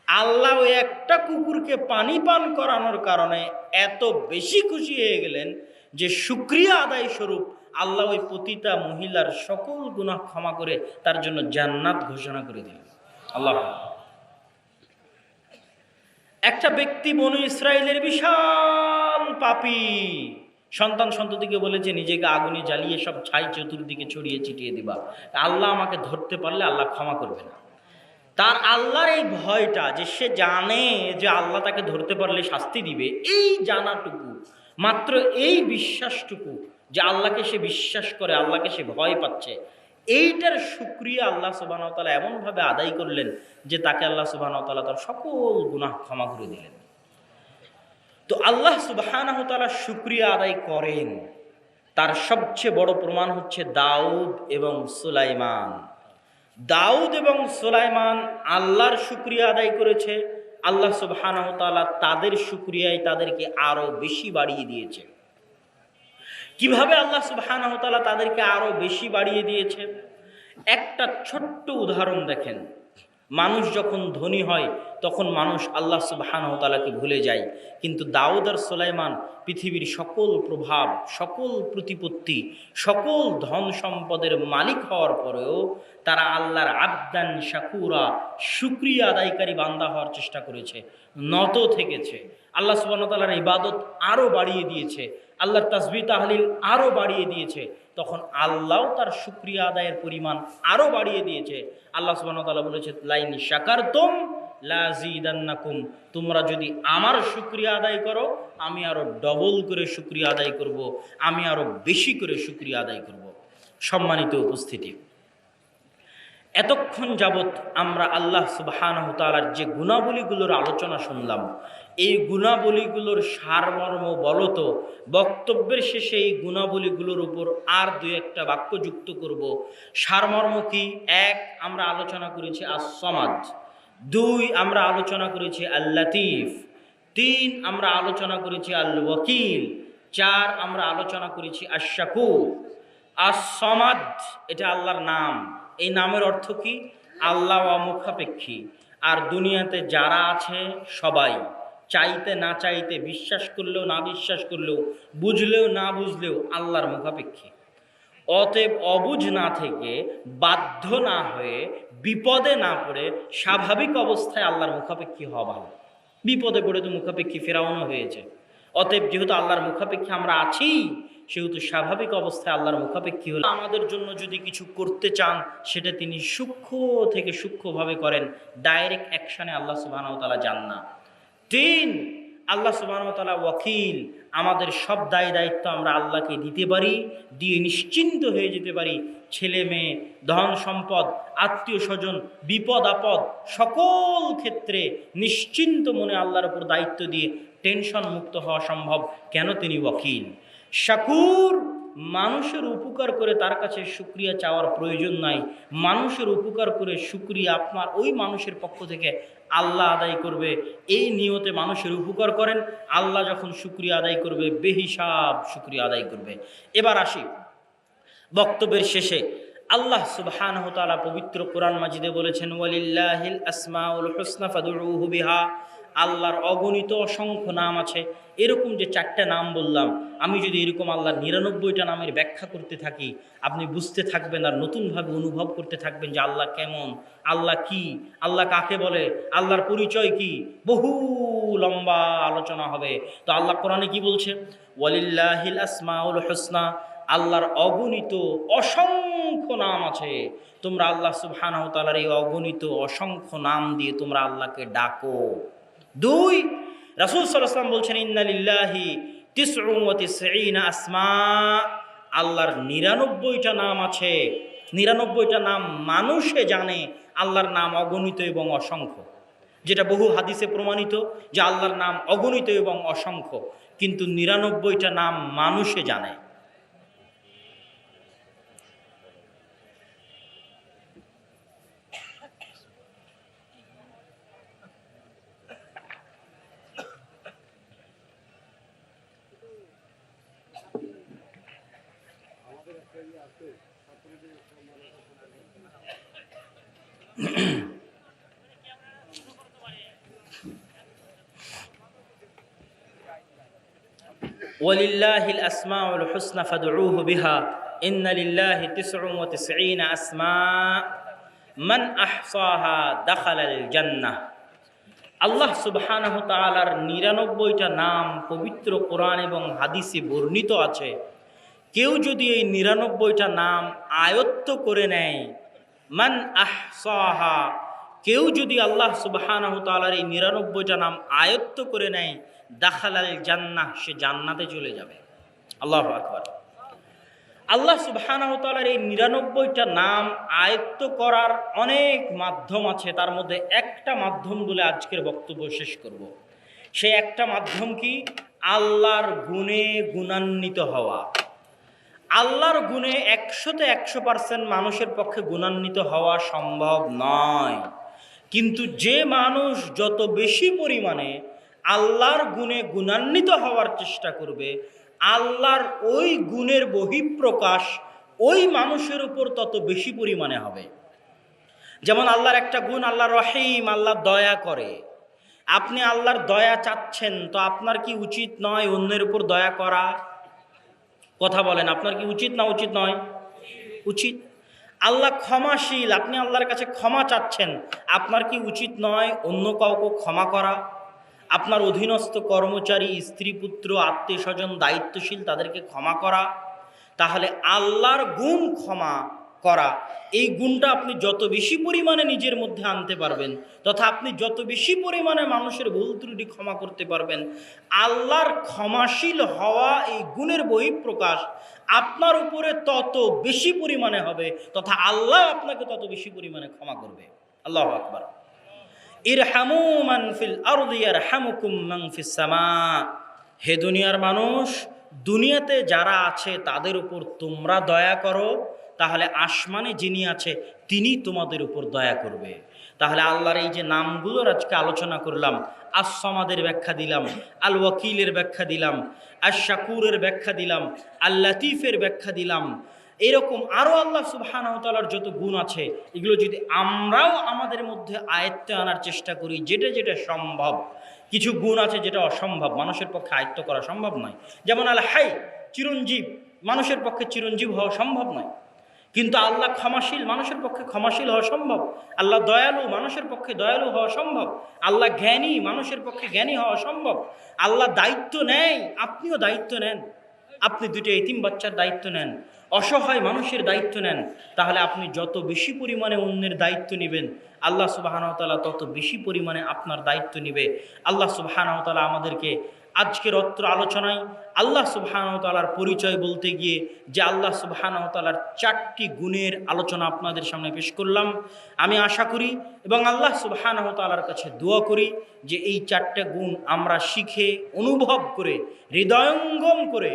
আল্লাহ ওই একটা কুকুরকে পানি পান করানোর কারণে এত বেশি খুশি হয়ে গেলেন যে শুকরিয়া আদায় স্বরূপ আল্লাহ ওই পতিতা মহিলার সকল গুনাহ ক্ষমা করে তার জন্য জান্নাত ঘোষণা করে দিলেন। আল্লাহ। একটা ব্যক্তি বনু ইসরাইলের বিশাল পাপী, সন্তান সন্ততিকে বলেছে নিজেকে আগুনে জ্বালিয়ে সব ছাই চতুর্দিকে ছড়িয়ে ছিটিয়ে দিবা, আল্লাহ আমাকে ধরতে পারলে আল্লাহ ক্ষমা করবে না। তার আল্লাহর এই ভয়টা, যে সে জানে যে আল্লাহ তাকে ধরতে পারলে শাস্তি দিবে, এই জানাটুকু, মাত্র এই বিশ্বাসটুকু যে আল্লাহকে সে বিশ্বাস করে, আল্লাহকে সে ভয় পাচ্ছে, এইটার শুকরিয়া আল্লাহ সুবহানাহু ওয়া তাআলা এমনভাবে আদায় করলেন যে তাকে আল্লাহ সুবহানাহু ওয়া তাআলা তার সকল গুনাহ ক্ষমা করে দিলেন। তো আল্লাহ সুবহানাহু ওয়া তাআলা শুকরিয়া আদায় করেন, তার সবচেয়ে বড় প্রমাণ হচ্ছে দাউদ এবং সুলাইমান। দাউদ এবং সুলাইমান আল্লাহর শুকরিয়া আদায় করেছে, আল্লাহ সুবহানাহু ওয়া তাআলা তাদের শুকরিয়ায় তাদেরকে আরো বেশি বাড়িয়ে দিয়েছে। কিভাবে আল্লাহ সুবহানাহু ওয়া তাআলা তাদেরকে আরো বেশি বাড়িয়ে দিয়েছে? একটা ছোট্ট উদাহরণ দেখেন। মানুষ যখন ধনী হয় তখন মানুষ আল্লাহ সুবহানাহু ওয়া তাআলাকে ভুলে যায়, কিন্তু দাউদ আর সুলাইমান পৃথিবীর সকল প্রভাব, সকল প্রতিপত্তি, সকল ধন সম্পদের মালিক হওয়ার পরেও তারা আল্লাহর আবদান শাকুরা, শুকরিয়া আদায়কারী বান্দা হওয়ার চেষ্টা করেছে, নত থেকেছে। আল্লাহ সুবহানাহু ওয়া তাআলার ইবাদত আরও বাড়িয়ে দিয়েছে, আল্লাহর তাসবিহ তাহলিল আরও বাড়িয়ে দিয়েছে। তখন আল্লাহ তার শুকরিয়া আদায়ের পরিমাণ আরও বাড়িয়ে দিয়েছে। আল্লাহ সুবহানাহু ওয়া তাআলা বলেছে, লাইন শাকারতুম লাযীদান্নাকুম, তোমরা যদি আমার শুকরিয়া আদায় করো আমি আরো ডবল করে শুকরিয়া আদায় করব, আমি আরো বেশি করে শুকরিয়া আদায় করব। সম্মানিত উপস্থিতি, এতক্ষণ যাবৎ আমরা আল্লাহ সুবহানাহু ওয়া তাআলার যে গুণাবলীগুলোর আলোচনা শুনলাম, এই গুণাবলীগুলোর সারমর্ম বলতো। বক্তব্যের শেষে এই গুণাবলীগুলোর উপর আর দুই একটা বাক্য যুক্ত করব। সারমর্ম কি? এক, আমরা আলোচনা করেছি আস-সামাদ। দুই, আমরা আলোচনা করেছি আল-লাতীফ। তিন, আমরা আলোচনা করেছি আল-ওয়াকিল। চার, আমরা আলোচনা করেছি আশ-শাকুর। আস-সামাদ এটা আল্লাহর নাম। এই নামের অর্থ কি? আল্লাহ অমুখাপেক্ষী। আর দুনিয়াতে যারা আছে সবাই চাইতে না চাইতে, বিশ্বাস করলেও না বিশ্বাস করলেও, বুঝলেও না বুঝলেও আল্লাহর মুখাপেক্ষী। অতএব অবুঝ না থেকে, বাধ্য না হয়ে, বিপদে না পড়ে স্বাভাবিক অবস্থায় আল্লাহর মুখাপেক্ষী হওয়া ভালো। বিপদে পড়ে তো মুখাপেক্ষী ফেরাউনও হয়েছে। অতএব যেহেতু আল্লাহর মুখাপেক্ষী আমরা আছি, সেহেতু স্বাভাবিক অবস্থায় আল্লাহর মুখাপেক্ষী হলে আমাদের জন্য যদি কিছু করতে চান সেটা তিনি সূক্ষ্ম থেকে সূক্ষ্মভাবে করেন, ডাইরেক্ট অ্যাকশনে আল্লাহ সুবহানাহু ওয়া তাআলা যান না। তিন, আল্লাহ সুবহানাহু ওয়া তাআলা ওয়াকিল। আমাদের সব দায় দায়িত্ব আমরা আল্লাহকে দিতে পারি, দিয়ে নিশ্চিন্ত হয়ে যেতে পারি। ছেলে মেয়ে, ধন সম্পদ, আত্মীয় স্বজন, বিপদ আপদ সকল ক্ষেত্রে নিশ্চিন্ত মনে আল্লাহর উপর দায়িত্ব দিয়ে টেনশন মুক্ত হওয়া সম্ভব। কেন? তিনি ওয়াকিল। শাকুর মানুষের উপকার করে তার কাছে শুকরিয়া চাওয়ার প্রয়োজন নাই। মানুষের উপকার করে শুকরিয়া আপনার ওই মানুষের পক্ষ থেকে আল্লাহ আদায় করবে। এই নিয়তে মানুষের উপকার করেন, আল্লাহ যখন শুকরিয়া আদায় করবে বেহিসাব শুকরিয়া আদায় করবে। এবার আসি বক্তব্যের শেষে। আল্লাহ সুবহানাহু ওয়া তাআলা পবিত্র কোরআন মাজিদে বলেছেন, ওয়ালিল্লাহিল আসমাউল হুসনা ফাদউহু বিহা। আল্লাহর অগণিত অসংখ্য নাম আছে। এরকম যে 4টা নাম বললাম, আমি যদি এরকম আল্লাহর 99টা নামের ব্যাখ্যা করতে থাকি, আপনি বুঝতে থাকবেন আর নতুনভাবে অনুভব করতে থাকবেন যে আল্লাহ কেমন, আল্লাহ কি, আল্লাহ কাকে বলে, আল্লাহর পরিচয় কি, বহু লম্বা আলোচনা হবে। তো আল্লাহ কোরআনে কি বলছে? ওয়ালিল্লাহিল আসমাউল হুসনা, আল্লাহর অগণিত অসংখ্য নাম আছে। তোমরা আল্লাহ সুবহানাহু ওয়া তাআলার এই অগণিত অসংখ্য নাম দিয়ে তোমরা আল্লাহকে ডাকো। 2, রাসূল সাল্লাল্লাহু আলাইহি ওয়াসাল্লাম বলছেন, ইন্না লিল্লাহি 99 আসমা। আল্লাহর 99টা নাম আছে। 99টা নাম মানুষে জানে। আল্লাহর নাম অগণিত এবং অসংখ্য, যেটা বহু হাদিসে প্রমাণিত যে আল্লাহর নাম অগণিত এবং অসংখ্য, কিন্তু 99টা নাম মানুষে জানে। ওয়ালিল্লাহিল আসমাউল হুসনা ফাদউহু বিহা ইন্না লিল্লাহি 99 আসমা মান আহসাহা দাখালাল জান্নাহ। আল্লাহ সুবহানাহু ওয়া তাআলার 99টা নাম পবিত্র কোরআন এবং হাদিসে বর্ণিত আছে। কেউ যদি এই 99টা নাম আয়ত্ত করে নেয়, মান আহসাহা, কেউ যদি আল্লাহ সুবহানাহু ওয়া তাআলার এই 99টা নাম আয়ত্ত করে নেয়, দাখালাল জান্নাহ, সে জান্নাতে চলে যাবে। আল্লাহু আকবার। আল্লাহ সুবহানাহু ওয়া তাআলার এই 99টা নাম আয়ত্ত করার অনেক মাধ্যম আছে। তার মধ্যে একটা মাধ্যম বলে আজকের বক্তব্য শেষ করব। সেই একটা মাধ্যম কি? আল্লাহর গুণে গুণান্বিত হওয়া। আল্লাহর গুণে 100তে 100% মানুষের পক্ষে গুণান্বিত হওয়া সম্ভব নয়। কিন্তু যে মানুষ যত বেশি পরিমাণে আল্লাহর গুণে গুণান্বিত হওয়ার চেষ্টা করবে, আল্লাহর ওই গুণের বহিঃপ্রকাশ ওই মানুষের উপর তত বেশি পরিমাণে হবে। যেমন আল্লাহর একটা গুণ, আল্লাহ রহিম, আল্লাহ দয়া করে। আপনি আল্লাহর দয়া চাচ্ছেন, তো আপনার কি উচিত নয় অন্যের উপর দয়া করা? কথা বলেন, আপনার কি উচিত না উচিত নয়? উচিত। আল্লাহ ক্ষমাশীল, আপনি আল্লাহর কাছে ক্ষমা চাচ্ছেন, আপনার কি উচিত নয় অন্য কাউকে ক্ষমা করা? আপনার অধীনস্থ কর্মচারী, স্ত্রী, পুত্র, আত্মীয় স্বজন, দায়িত্বশীল, তাদেরকে ক্ষমা করা। তাহলে আল্লাহর গুণ ক্ষমা করা, এই গুণটা আপনি যত বেশি পরিমাণে নিজের মধ্যে আনতে পারবেন, তথা আপনি যত বেশি পরিমাণে মানুষের ভুল ত্রুটি ক্ষমা করতে পারবেন, আল্লাহর ক্ষমাশীল হওয়া এই গুণের বহিঃপ্রকাশ আপনার উপরে তত বেশি পরিমাণে হবে, তথা আল্লাহ আপনাকে তত বেশি পরিমাণে ক্ষমা করবে। আল্লাহু আকবার। ইরহামু মান ফিল আরদি ইয়ারহামুকুম মান ফিস সামা। হে দুনিয়ার মানুষ, দুনিয়াতে যারা আছে তাদের উপর তোমরা দয়া করো, তাহলে আসমানে যিনি আছে তিনি তোমাদের উপর দয়া করবে। তাহলে আল্লাহর এই যে নামগুলোর আজকে আলোচনা করলাম, আস-সামাদের ব্যাখ্যা দিলাম, আল ওয়াকিলের ব্যাখ্যা দিলাম, আশ-শাকুরের ব্যাখ্যা দিলাম, আল লাতিফের ব্যাখ্যা দিলাম, এরকম আরও আল্লাহ সুবহানাহু ওয়া তাআলার যত গুণ আছে, এগুলো যদি আমরাও আমাদের মধ্যে আয়ত্তে আনার চেষ্টা করি, যেটা যেটা সম্ভব। কিছু গুণ আছে যেটা অসম্ভব, মানুষের পক্ষে আয়ত্ত করা সম্ভব নয়। যেমন আল হাই, চিরঞ্জীব, মানুষের পক্ষে চিরঞ্জীব হওয়া সম্ভব নয়। কিন্তু আল্লাহ ক্ষমাশীল, মানুষের পক্ষে ক্ষমাশীল হওয়া সম্ভব। আল্লাহ দয়ালু, মানুষের পক্ষে দয়ালু হওয়া সম্ভব। আল্লাহ জ্ঞানী, মানুষের পক্ষে জ্ঞানী হওয়া সম্ভব। আল্লাহ দায়িত্ব নেয়, আপনিও দায়িত্ব নেন। আপনি 2টা এতিম বাচ্চার দায়িত্ব নেন, অসহায় মানুষের দায়িত্ব নেন। তাহলে আপনি যত বেশি পরিমাণে অন্যের দায়িত্ব নেবেন, আল্লাহ সুবহানাহু ওয়া তাআলা তত বেশি পরিমাণে আপনার দায়িত্ব নেবে। আল্লাহ সুবহানাহু ওয়া তাআলা আমাদেরকে আজকের অত্র আলোচনায় আল্লাহ সুবহানাহু ওয়া তাআলার পরিচয় বলতে গিয়ে যে আল্লাহ সুবহানাহু ওয়া তাআলার 4টি গুণের আলোচনা আপনাদের সামনে পেশ করলাম, আমি আশা করি এবং আল্লাহ সুবহানাহু ওয়া তাআলার কাছে দোয়া করি যে এই 4টে গুণ আমরা শিখে, অনুভব করে, হৃদয়ঙ্গম করে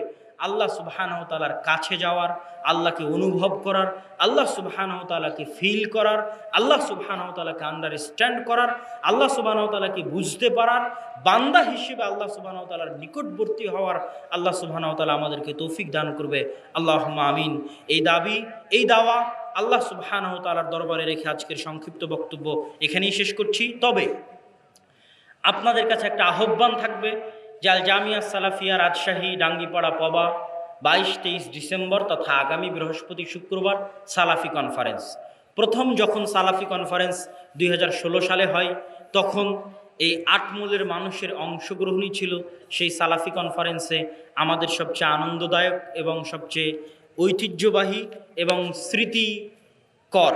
আল্লাহ সুবহানাহু ওয়া তাআলার কাছে যাওয়ার, আল্লাহকে অনুভব করার, আল্লাহ সুবহানাহু ওয়া তাআলাকে ফিল করার, আল্লাহ সুবহানাহু ওয়া তাআলাকে আন্ডারস্ট্যান্ড করার, আল্লাহ সুবহানাহু ওয়া তাআলাকে বুঝতে পারার, বান্দা হিসেবে আল্লাহ সুবহানাহু ওয়া তাআলার নিকটবর্তী হওয়ার আল্লাহ সুবহানাহু ওয়া তাআলা আমাদেরকে তৌফিক দান করবে। আল্লাহুম্মা আমিন। এই দাবি, এই দাওয়া আল্লাহ সুবহানাহু ওয়া তাআলার দরবারে রেখে আজকের সংক্ষিপ্ত বক্তব্য এখানেই শেষ করছি। তবে আপনাদের কাছে একটা আহ্বান থাকবে যে আল জামিয়া সালাফিয়া রাজশাহী ডাঙ্গিপাড়া পবা 22-23 ডিসেম্বর তথা আগামী বৃহস্পতি শুক্রবার সালাফি কনফারেন্স। প্রথম যখন সালাফি কনফারেন্স 2016 সালে হয়, তখন এই 8 মূলের মানুষের অংশগ্রহণই ছিল সেই সালাফি কনফারেন্সে আমাদের সবচেয়ে আনন্দদায়ক এবং সবচেয়ে ঐতিহ্যবাহী এবং স্মৃতিকর